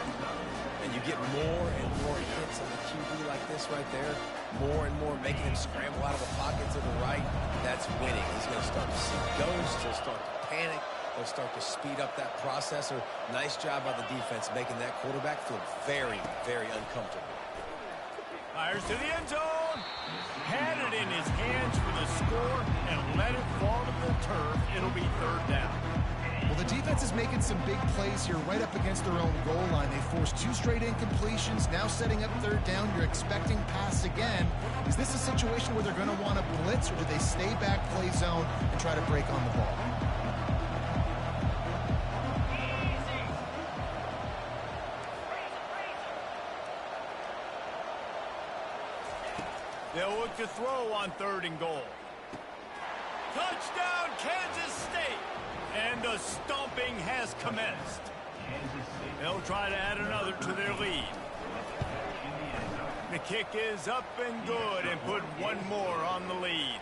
And you get more and more hits on the QB like this right there. More and more making him scramble out of the pocket to the right. That's winning. He's going to start to see ghosts. He'll start to panic. He'll start to speed up that processor. Nice job by the defense making that quarterback feel very, very uncomfortable. Fires to the end zone. Had it in his hands for the score and let it fall to the turf. It'll be 3rd down. Well, the defense is making some big plays here right up against their own goal line. They forced 2 straight incompletions, now setting up 3rd down. You're expecting pass again. Is this a situation where they're going to want to blitz, or do they stay back, play zone, and try to break on the ball? They'll look to throw on 3rd and goal. Touchdown, Kansas State! And the stomping has commenced. They'll try to add another to their lead. The kick is up and good and put 1 more on the lead.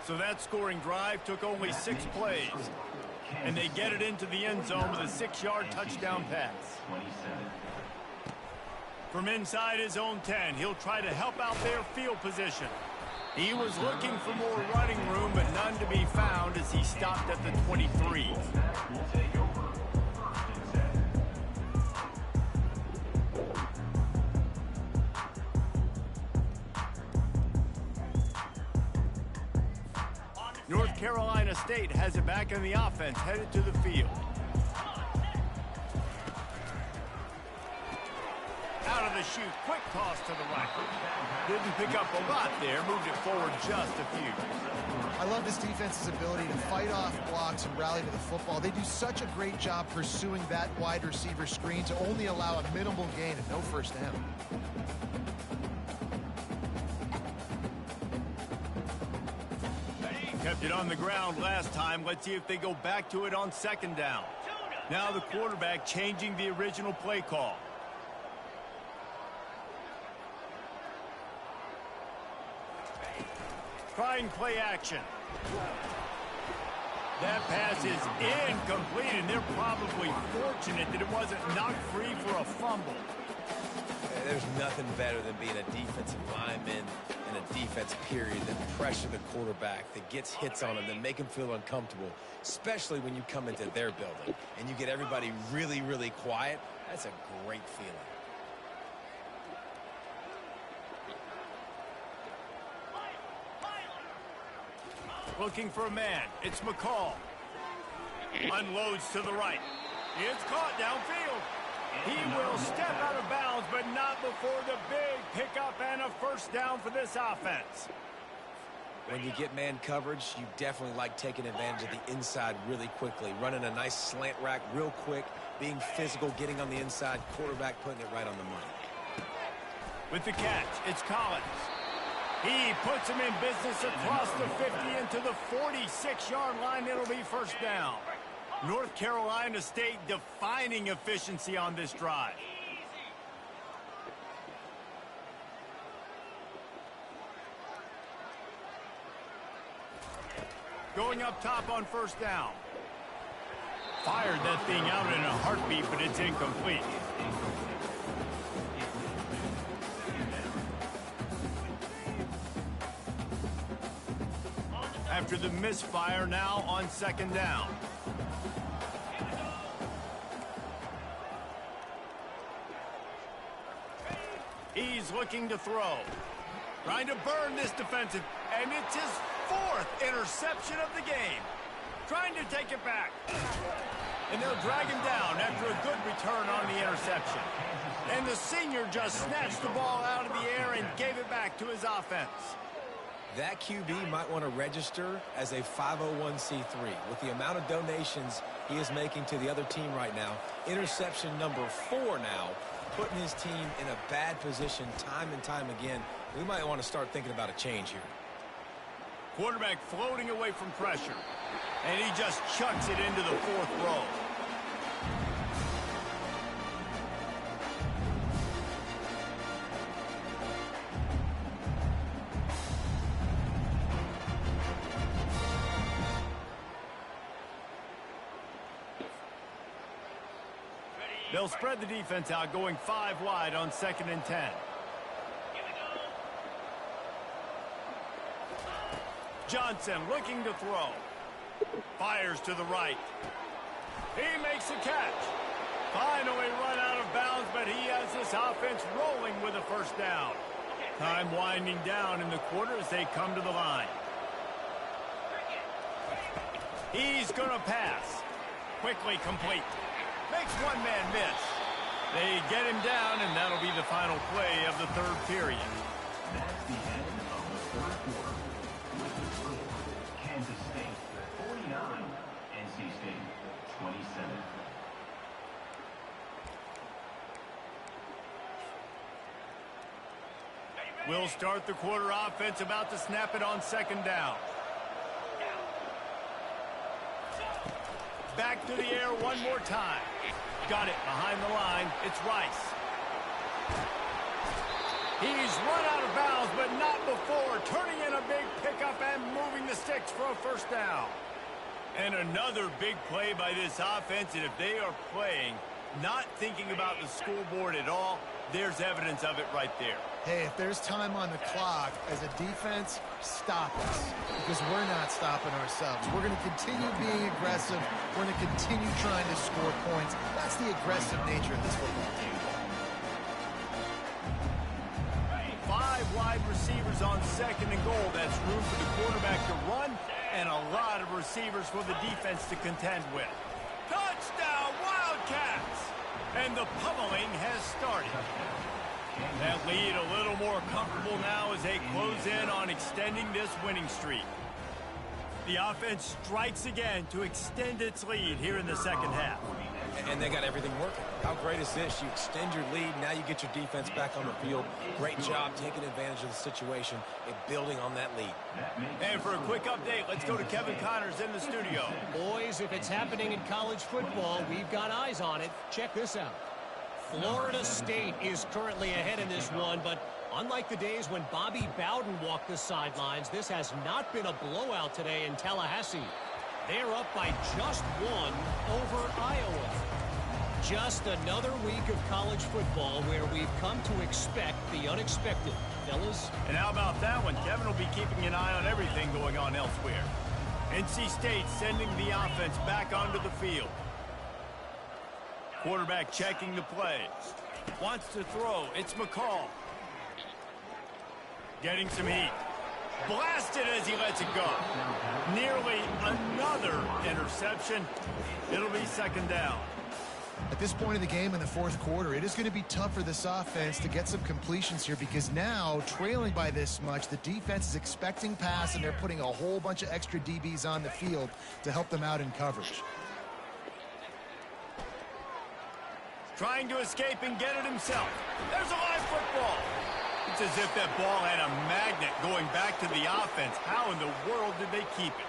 So that scoring drive took only 6 plays. And they get it into the end zone with a 6-yard touchdown pass. From inside his own 10, he'll try to help out their field position. He was looking for more running room, but none to be found as he stopped at the 23. North Carolina State has it back in the offense, headed to the field. Out of the chute, quick toss to the right. Didn't pick up a lot there, moved it forward just a few. I love this defense's ability to fight off blocks and rally to the football. They do such a great job pursuing that wide receiver screen to only allow a minimal gain and no 1st down. Kept it on the ground last time. Let's see if they go back to it on 2nd down. Now the quarterback changing the original play call. Trying play action. That pass is incomplete, and they're probably fortunate that it wasn't knocked free for a fumble. There's nothing better than being a defensive lineman and a defense period that pressure the quarterback, that gets hits on him, that make him feel uncomfortable, especially when you come into their building and you get everybody really, really quiet. That's a great feeling. Looking for a man. It's McCall. Unloads to the right. It's caught downfield. He will step out of bounds, but not before the big pickup and a 1st down for this offense. When you get man coverage, you definitely like taking advantage of the inside really quickly, running a nice slant rack real quick, being physical, getting on the inside, quarterback putting it right on the money. With the catch, it's Collins. He puts him in business across the 50 into the 46-yard line. It'll be 1st down. North Carolina State defining efficiency on this drive. Going up top on 1st down. Fired that thing out in a heartbeat, but it's incomplete. After the misfire, now on 2nd down. He's looking to throw. Trying to burn this defensive, and it's his 4th interception of the game. Trying to take it back. And they'll drag him down after a good return on the interception. And the senior just snatched the ball out of the air and gave it back to his offense. That QB might want to register as a 501c3. With the amount of donations he is making to the other team right now, interception number 4 now, putting his team in a bad position time and time again. We might want to start thinking about a change here. Quarterback floating away from pressure. And he just chucks it into the 4th row. They'll spread the defense out, going 5 wide on 2nd and 10. Johnson looking to throw. Fires to the right. He makes a catch. Finally run out of bounds, but he has this offense rolling with a first down. Time winding down in the quarter as they come to the line. He's going to pass. Quickly complete. Makes one man miss. They get him down, and that'll be the final play of the 3rd period. That's the end of the 3rd quarter. With the score, Kansas State 49, NC State 27. We'll start the quarter offense, about to snap it on 2nd down. Back to the air one more time. Got it behind the line. It's Rice. He's run out of bounds, but not before. Turning in a big pickup and moving the sticks for a first down. And another big play by this offense, and if they are playing, not thinking about the scoreboard at all, there's evidence of it right there. Hey, if there's time on the clock, as a defense, stop us. Because we're not stopping ourselves. We're going to continue being aggressive. We're going to continue trying to score points. That's the aggressive nature of this football team. 5 wide receivers on 2nd and goal. That's room for the quarterback to run and a lot of receivers for the defense to contend with. Touchdown, Wildcats! And the pummeling has started. That lead a little more comfortable now as they close in on extending this winning streak. The offense strikes again to extend its lead here in the 2nd half. And they got everything working. How great is this? You extend your lead, now you get your defense back on the field. Great job taking advantage of the situation and building on that lead. And for a quick update, let's go to Kevin Connors in the studio. Boys, if it's happening in college football, we've got eyes on it. Check this out. Florida State is currently ahead in this one, but unlike the days when Bobby Bowden walked the sidelines, this has not been a blowout today in Tallahassee. They're up by just 1 over Iowa. Just another week of college football where we've come to expect the unexpected, fellas. And how about that one? Kevin will be keeping an eye on everything going on elsewhere. NC State sending the offense back onto the field. Quarterback checking the play. Wants to throw. It's McCall. Getting some heat. Blasted as he lets it go. Nearly another interception. It'll be 2nd down. At this point of the game in the 4th quarter, it is going to be tough for this offense to get some completions here because now, trailing by this much, the defense is expecting pass and they're putting a whole bunch of extra DBs on the field to help them out in coverage. Trying to escape and get it himself. There's a live football. It's as if that ball had a magnet going back to the offense. How in the world did they keep it?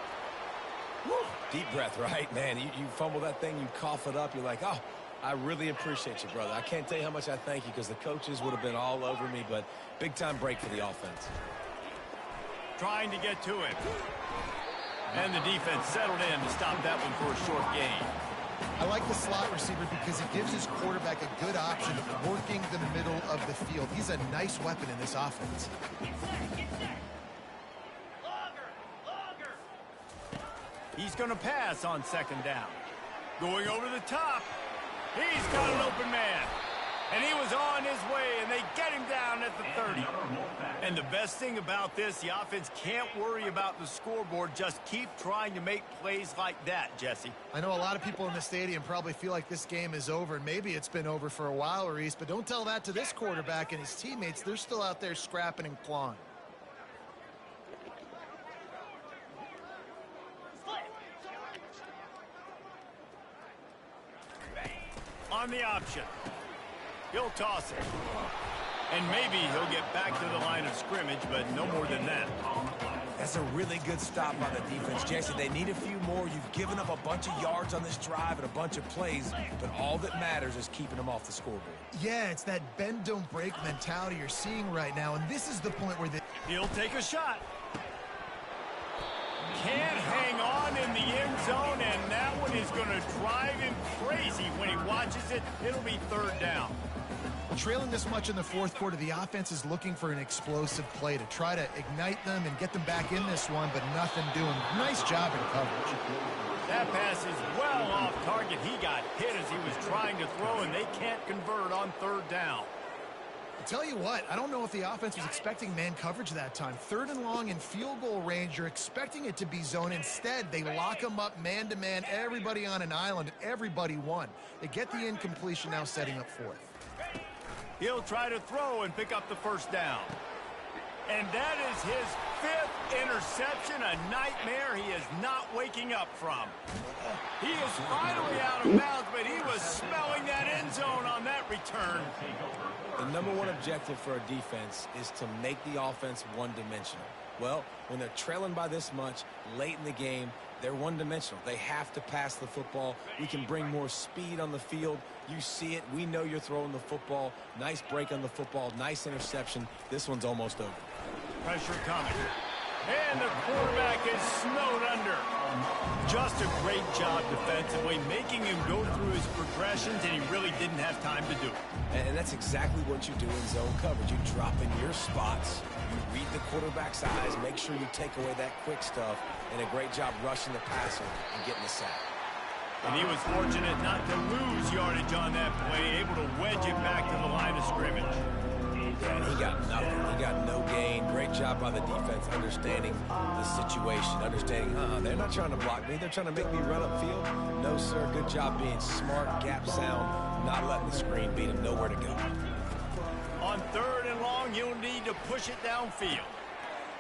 Woo. Deep breath, right? Man, you fumble that thing, you cough it up, you're like, oh, I really appreciate you, brother. I can't tell you how much I thank you because the coaches would have been all over me, but big-time break for the offense. Trying to get to it. And the defense settled in to stop that one for a short gain. I like the slot receiver because it gives his quarterback a good option of working the middle of the field. He's a nice weapon in this offense. He's going to pass on 2nd down. Going over the top. He's got an open man. And he was on his way, and they get him down at the 30. And the best thing about this, the offense can't worry about the scoreboard. Just keep trying to make plays like that, Jesse. I know a lot of people in the stadium probably feel like this game is over, and maybe it's been over for a while, Reese, but don't tell that to this quarterback and his teammates. They're still out there scrapping and clawing. On the option. He'll toss it. And maybe he'll get back to the line of scrimmage, but no more than that. That's a really good stop by the defense, Jason. They need a few more. You've given up a bunch of yards on this drive and a bunch of plays, but all that matters is keeping them off the scoreboard. Yeah, it's that bend, don't break mentality you're seeing right now, and this is the point where He'll take a shot. Can't hang on in the end zone, and that one is going to drive him crazy when he watches it. It'll be third down. Well, trailing this much in the fourth quarter, the offense is looking for an explosive play to try to ignite them and get them back in this one, but nothing doing. Nice job in coverage. That pass is well off target. He got hit as he was trying to throw, and they can't convert on third down. I'll tell you what, I don't know if the offense was expecting man coverage that time. Third and long in field goal range, you're expecting it to be zone. Instead, they lock them up man-to-man, everybody on an island, and everybody won. They get the incompletion, now setting up fourth. He'll try to throw and pick up the first down. And that is his fifth interception, a nightmare he is not waking up from. He is finally out of bounds, but he was smelling that end zone on that return. The number one objective for a defense is to make the offense one-dimensional. Well, when they're trailing by this much late in the game, they're one-dimensional. They have to pass the football. We can bring more speed on the field. You see it. We know you're throwing the football. Nice break on the football. Nice interception. This one's almost over. Pressure coming. And the quarterback is snowed under. Just a great job defensively, making him go through his progressions, and he really didn't have time to do it. And that's exactly what you do in zone coverage. You drop in your spots. You read the quarterback's eyes. Make sure you take away that quick stuff. And a great job rushing the passer and getting the sack. And he was fortunate not to lose yardage on that play, able to wedge it back to the line of scrimmage. Yeah, and he got nothing. He got no gain. Great job by the defense understanding the situation, understanding, they're not trying to block me. They're trying to make me run upfield. No, sir. Good job being smart, gap sound, not letting the screen beat him. Nowhere to go. On third and long, you'll need to push it downfield.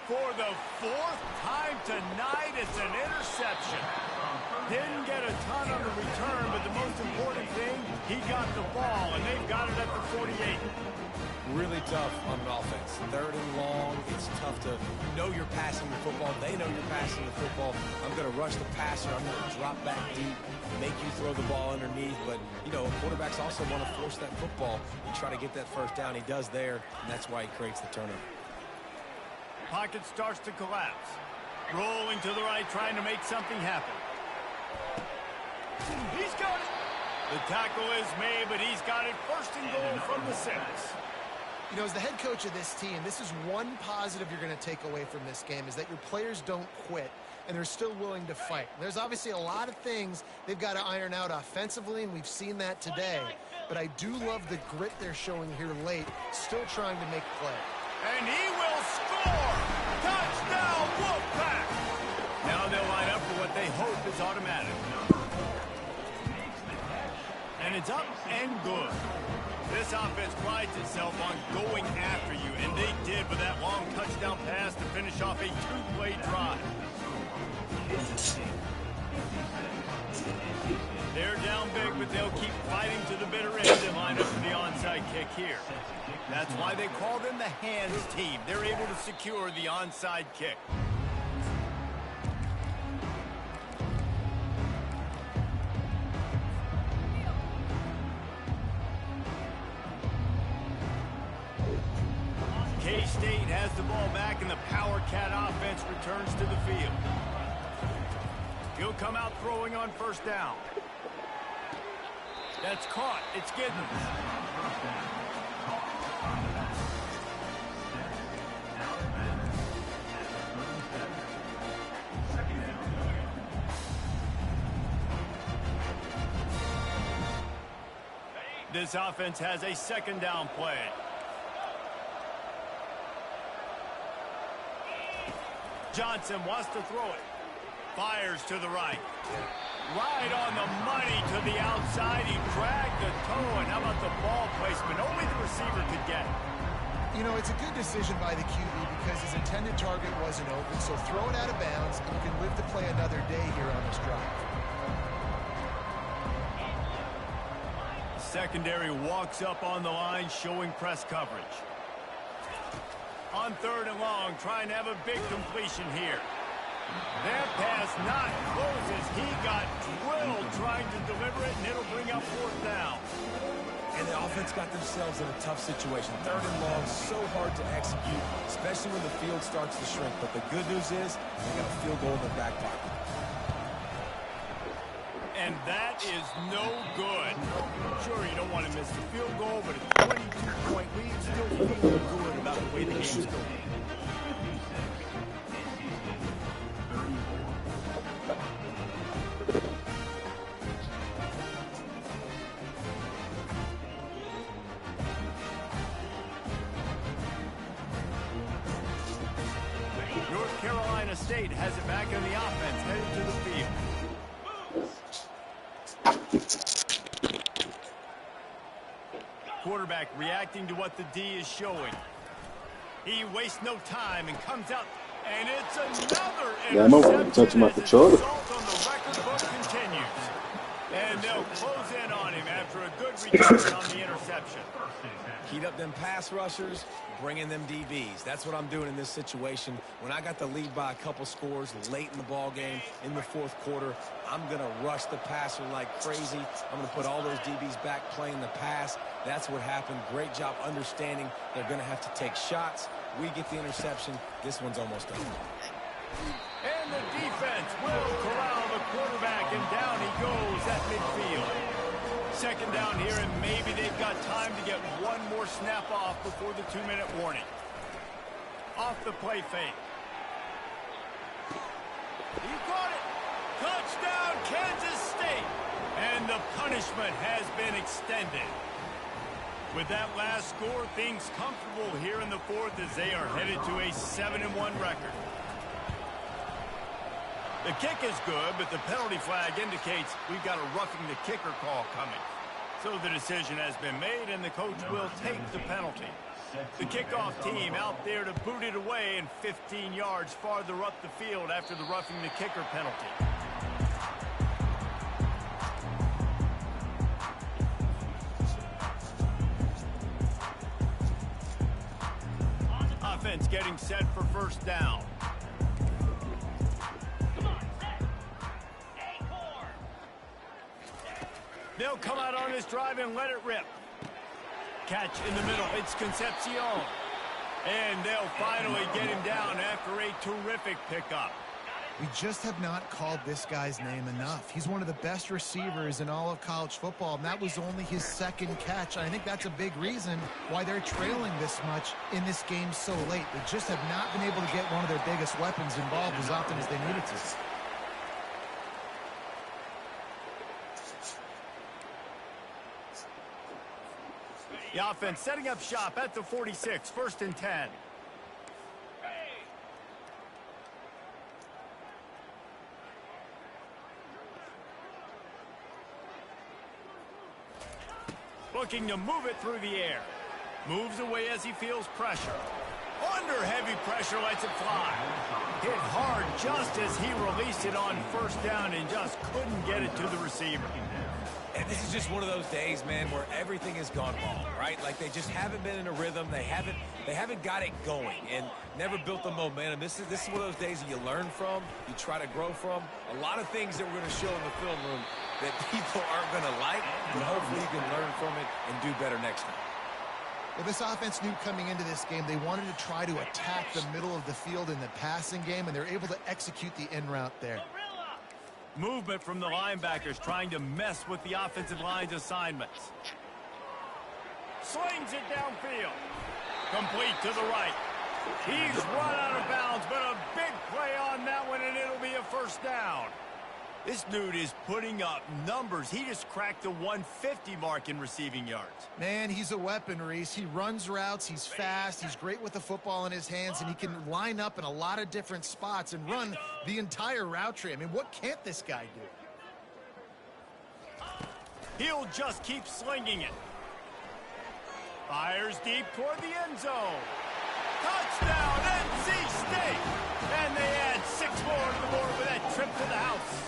For the fourth time tonight, it's an interception. Didn't get a ton on the return, but the most important thing, he got the ball, and they've got it at the 48. Really tough on an offense. Third and long, it's tough to know you're passing the football. They know you're passing the football. I'm going to rush the passer. I'm going to drop back deep, make you throw the ball underneath. But, you know, quarterbacks also want to force that football and try to get that first down. He does there, and that's why he creates the turnover. Pocket starts to collapse. Rolling to the right, trying to make something happen. He's got it. The tackle is made, but he's got it first and goal from the 6. You know, as the head coach of this team, this is one positive you're going to take away from this game, is that your players don't quit, and they're still willing to fight. There's obviously a lot of things they've got to iron out offensively, and we've seen that today. But I do love the grit they're showing here late, still trying to make play. And he will score! Touchdown, Wolfpack! Now they'll line up for what they hope is automatic. And it's up and good. This offense prides itself on going after you, and they did with that long touchdown pass to finish off a 2-play drive. They're down big, but they'll keep fighting to the bitter end and line up for the onside kick here. That's why they call them the hands team. They're able to secure the onside kick. K-State has the ball back, and the Power Cat offense returns to the field. He'll come out throwing on first down. That's caught. It's Giddens. This offense has a second down play. Johnson wants to throw it. Fires to the right. Right on the money to the outside. He dragged the toe, and how about the ball placement? Only the receiver could get it. You know, it's a good decision by the QB because his intended target wasn't open, so throw it out of bounds, and you can live to play another day here on this drive. Secondary walks up on the line, showing press coverage. On third and long, trying to have a big completion here. That pass not close as he got drilled trying to deliver it, and it'll bring up fourth down. And the offense got themselves in a tough situation. Third and long, so hard to execute, especially when the field starts to shrink. But the good news is they got a field goal in their back pocket. and that is no good. Sure, you don't want to miss the field goal, but a 22-point lead still feeling good about the way the game's going. North Carolina State has it back in the offense, headed to the field. Quarterback reacting to what the D is showing. He wastes no time and comes out, and it's another interception as his assault on the record book continues. And they'll close in on him after a good return on the interception. Heat up them pass rushers, bring in them DBs. That's what I'm doing in this situation. When I got the lead by a couple scores late in the ball game, in the fourth quarter, I'm going to rush the passer like crazy. I'm going to put all those DBs back playing the pass. That's what happened. Great job understanding they're going to have to take shots. We get the interception. This one's almost done. And the defense will corral the quarterback, and down he goes at midfield. Second down here, and maybe they've got time to get one more snap off before the 2-minute warning. Off the play fake. He caught it. Touchdown, Kansas State. And the punishment has been extended. With that last score, things comfortable here in the fourth as they are headed to a 7-1 record. The kick is good, but the penalty flag indicates we've got a roughing the kicker call coming. So the decision has been made, and the coach will take the penalty. The kickoff team out there to boot it away and 15 yards farther up the field after the roughing the kicker penalty. Offense getting set for first down. They'll come out on this drive and let it rip. Catch in the middle. It's Concepcion. And they'll finally get him down after a terrific pickup. We just have not called this guy's name enough. He's one of the best receivers in all of college football, and that was only his second catch. I think that's a big reason why they're trailing this much in this game so late. They just have not been able to get one of their biggest weapons involved as often as they needed to. The offense setting up shop at the 46, 1st and 10. Looking to move it through the air. Moves away as he feels pressure. Under heavy pressure, lets it fly. Hit hard just as he released it on first down and just couldn't get it to the receiver. And this is just one of those days, man, where everything has gone wrong, right? Like they just haven't been in a rhythm. They haven't got it going and never built the momentum. This is one of those days that you learn from, you try to grow from. A lot of things that we're going to show in the film room that people aren't going to like, but hopefully you can learn from it and do better next time. Well, this offense knew coming into this game they wanted to try to attack the middle of the field in the passing game, and they're able to execute the in route there. Movement from the linebackers trying to mess with the offensive line's assignments. Slings it downfield. Complete to the right. He's run out of bounds, but a big play on that one, and it'll be a first down. This dude is putting up numbers. He just cracked the 150 mark in receiving yards. Man, he's a weapon, Reese. He runs routes. He's fast. He's great with the football in his hands, and he can line up in a lot of different spots and run the entire route tree. I mean, what can't this guy do? He'll just keep slinging it. Fires deep toward the end zone. Touchdown, NC State! And they add 6 more to the board with that trip to the house.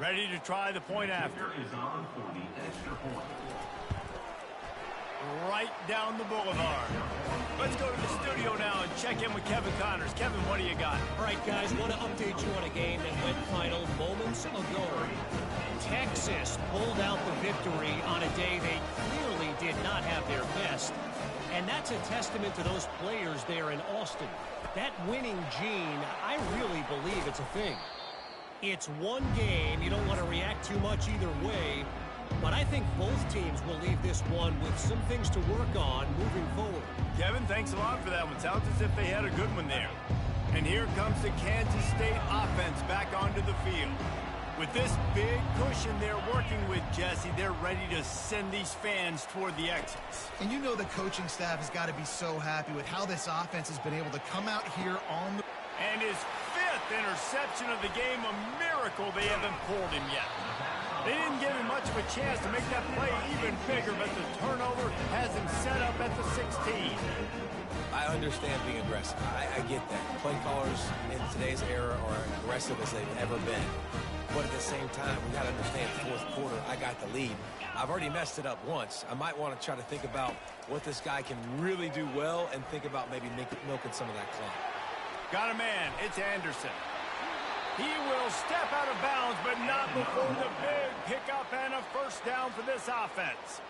Ready to try the point after. Is on for the extra point. Right down the boulevard. Let's go to the studio now and check in with Kevin Connors. Kevin, what do you got? All right, guys, want to update you on a game that went final moments ago. Texas assist pulled out the victory on a day they clearly did not have their best. And that's a testament to those players there in Austin. That winning gene, I really believe it's a thing. It's one game. You don't want to react too much either way. But I think both teams will leave this one with some things to work on moving forward. Kevin, thanks a lot for that one. Sounds as if they had a good one there. And here comes the Kansas State offense back onto the field. With this big cushion they're working with, Jesse, they're ready to send these fans toward the exits. And you know the coaching staff has got to be so happy with how this offense has been able to come out here on the... And his 5th interception of the game, a miracle they haven't pulled him yet. They didn't give him much of a chance to make that play even bigger, but the turnover has him set up at the 16. I understand being aggressive. I get that. Play callers in today's era are aggressive as they've ever been. But at the same time, we got to understand, fourth quarter, I got the lead. I've already messed it up once. I might want to try to think about what this guy can really do well and think about maybe milking some of that clock. Got a man. It's Anderson. He will step out of bounds, but not before the big pickup and a first down for this offense.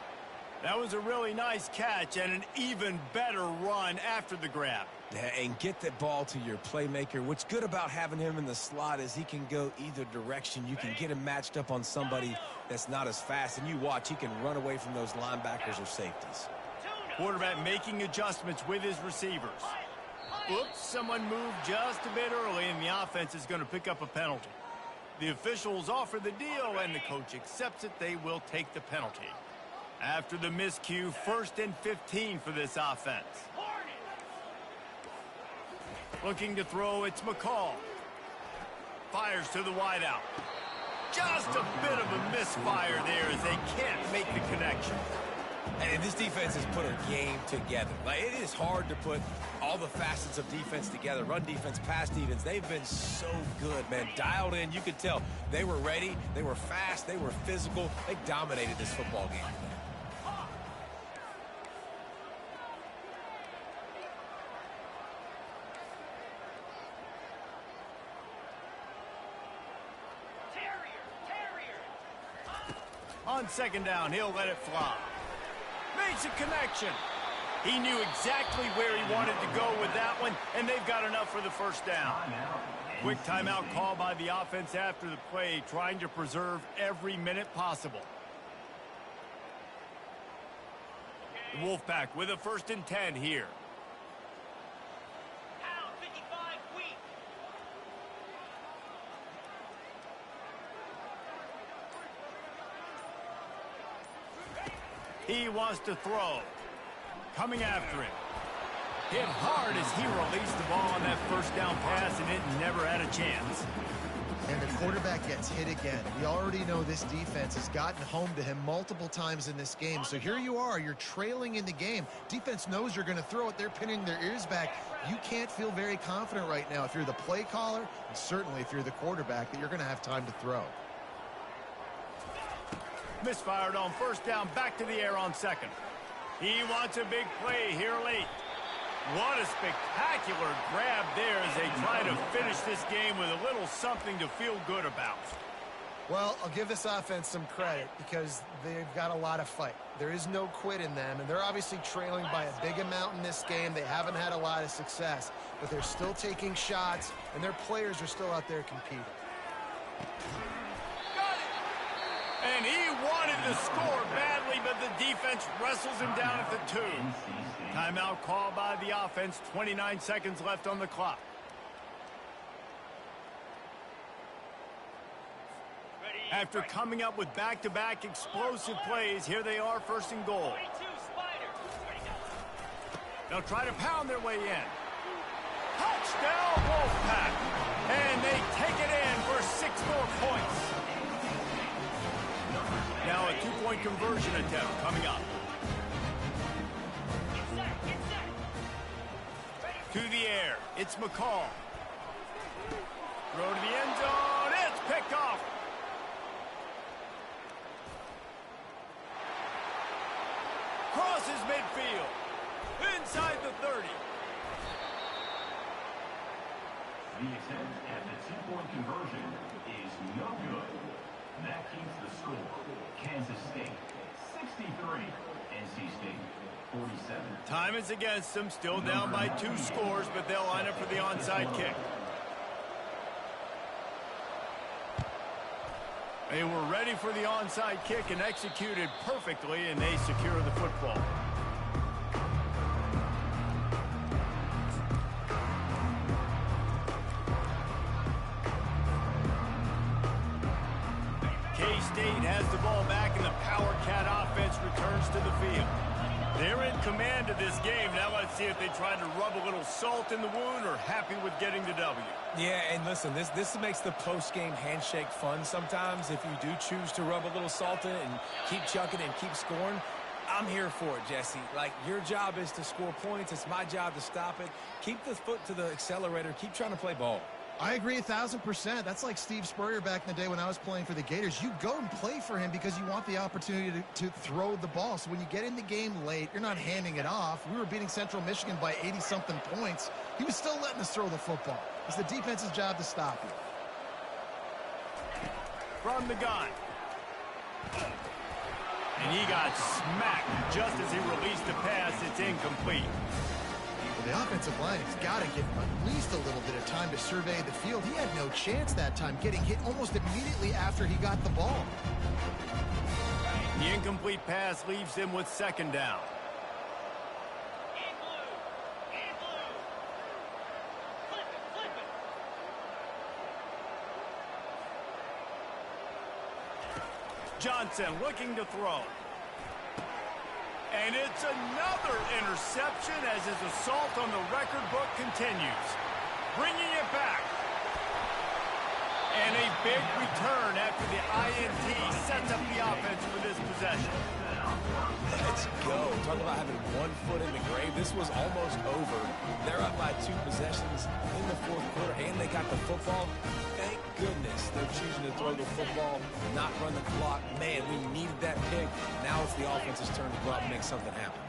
That was a really nice catch and an even better run after the grab. And get the ball to your playmaker. What's good about having him in the slot is he can go either direction. You can get him matched up on somebody that's not as fast, and you watch, he can run away from those linebackers or safeties. Quarterback making adjustments with his receivers. Oops, someone moved just a bit early, and the offense is going to pick up a penalty. The officials offer the deal, and the coach accepts it. They will take the penalty. After the miscue, 1st and 15 for this offense. Looking to throw, it's McCall. Fires to the wideout. Just a bit of a misfire there as they can't make the connection. And this defense has put a game together. Like, it is hard to put all the facets of defense together. Run defense, pass defense. They've been so good, man. Dialed in. You could tell they were ready. They were fast. They were physical. They dominated this football game. On 2nd down, he'll let it fly. Makes a connection. He knew exactly where he wanted to go with that one, and they've got enough for the first down. Quick timeout call by the offense after the play, trying to preserve every minute possible. The Wolfpack with a 1st and 10 here. He wants to throw. Coming after him. Hit hard as he released the ball on that first down pass, and it never had a chance. And the quarterback gets hit again. We already know this defense has gotten home to him multiple times in this game. So here you are. You're trailing in the game. Defense knows you're going to throw it. They're pinning their ears back. You can't feel very confident right now if you're the play caller, and certainly if you're the quarterback, that you're going to have time to throw. Misfired on 1st down, back to the air on 2nd. He wants a big play here late. What a spectacular grab there as they try to finish this game with a little something to feel good about. Well, I'll give this offense some credit because they've got a lot of fight. There is no quit in them, and they're obviously trailing by a big amount in this game. They haven't had a lot of success, but they're still taking shots, and their players are still out there competing. And he wanted to score badly, but the defense wrestles him down at the 2. Timeout call by the offense. 29 seconds left on the clock. After coming up with back-to-back explosive plays, here they are, 1st and goal. They'll try to pound their way in. Touchdown, Wolfpack! And they take it in for 6 more points. Now a 2-point conversion attempt coming up. To the air, it's McCall. Throw to the end zone, it's picked off. Crosses midfield, inside the 30. The attempt at the 2-point conversion is no good. That keeps the score Kansas State 63, NC State 47. Time is against them, still down by 2 scores, but they'll line up for the onside kick. They were ready for the onside kick and executed perfectly, and they secure the football. K-State has the ball back, and the Power Cat offense returns to the field. They're in command of this game. Now let's see if they try to rub a little salt in the wound or happy with getting the W. Yeah, and listen, this makes the post-game handshake fun sometimes. If you do choose to rub a little salt in it and keep chucking and keep scoring, I'm here for it, Jesse. Like, your job is to score points. It's my job to stop it. Keep the foot to the accelerator. Keep trying to play ball. I agree 1,000%. That's like Steve Spurrier back in the day when I was playing for the Gators. You go and play for him because you want the opportunity to throw the ball. So when you get in the game late, you're not handing it off. We were beating Central Michigan by 80-something points. He was still letting us throw the football. It's the defense's job to stop you. From the gun. And he got smacked just as he released the pass. It's incomplete. Well, the offensive line has got to give him at least a little bit of time to survey the field. He had no chance that time, getting hit almost immediately after he got the ball. The incomplete pass leaves him with 2nd down. In blue. In blue. Flip it. Flip it. Johnson looking to throw. And it's another interception as his assault on the record book continues. Bringing it back. And a big return after the INT sets up the offense for this possession. Let's go. Talk about having one foot in the grave. This was almost over. They're up by 2 possessions in the 4th quarter, and they got the football. Thank goodness they're choosing to throw the football, not run the clock. Man, we needed that pick. Now it's the offense's turn to go out and make something happen.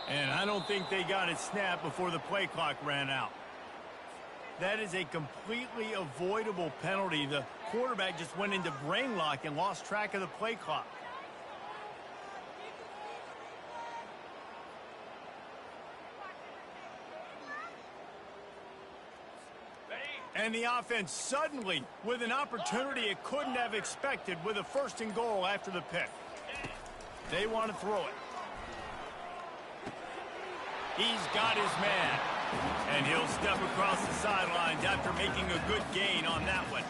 And I don't think they got it snapped before the play clock ran out. That is a completely avoidable penalty. The quarterback just went into brain lock and lost track of the play clock. And the offense suddenly with an opportunity it couldn't have expected with a 1st and goal after the pick. They want to throw it. He's got his man. And he'll step across the sidelines after making a good gain on that one.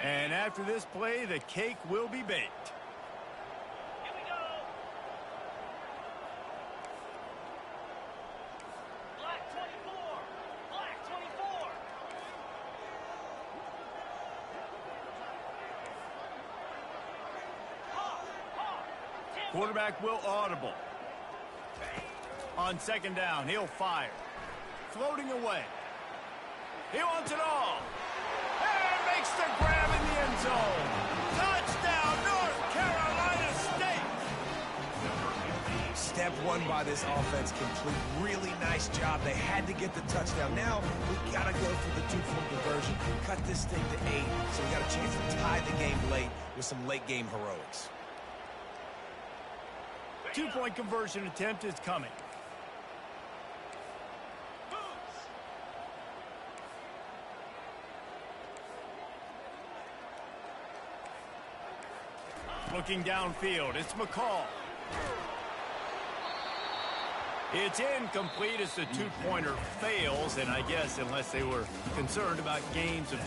And after this play, the cake will be baked. Here we go. Black 24. Black 24. Quarterback will audible. On 2nd down, he'll fire. Floating away. He wants it all. And makes the grab in the end zone. Touchdown, North Carolina State. Step 1 by this offense complete. Really nice job. They had to get the touchdown. Now we got to go for the 2-point conversion. Cut this thing to 8. So we got a chance to tie the game late with some late game heroics. 2-point conversion attempt is coming. Looking downfield, it's McCall. It's incomplete as the 2-pointer fails, and I guess unless they were concerned about gains of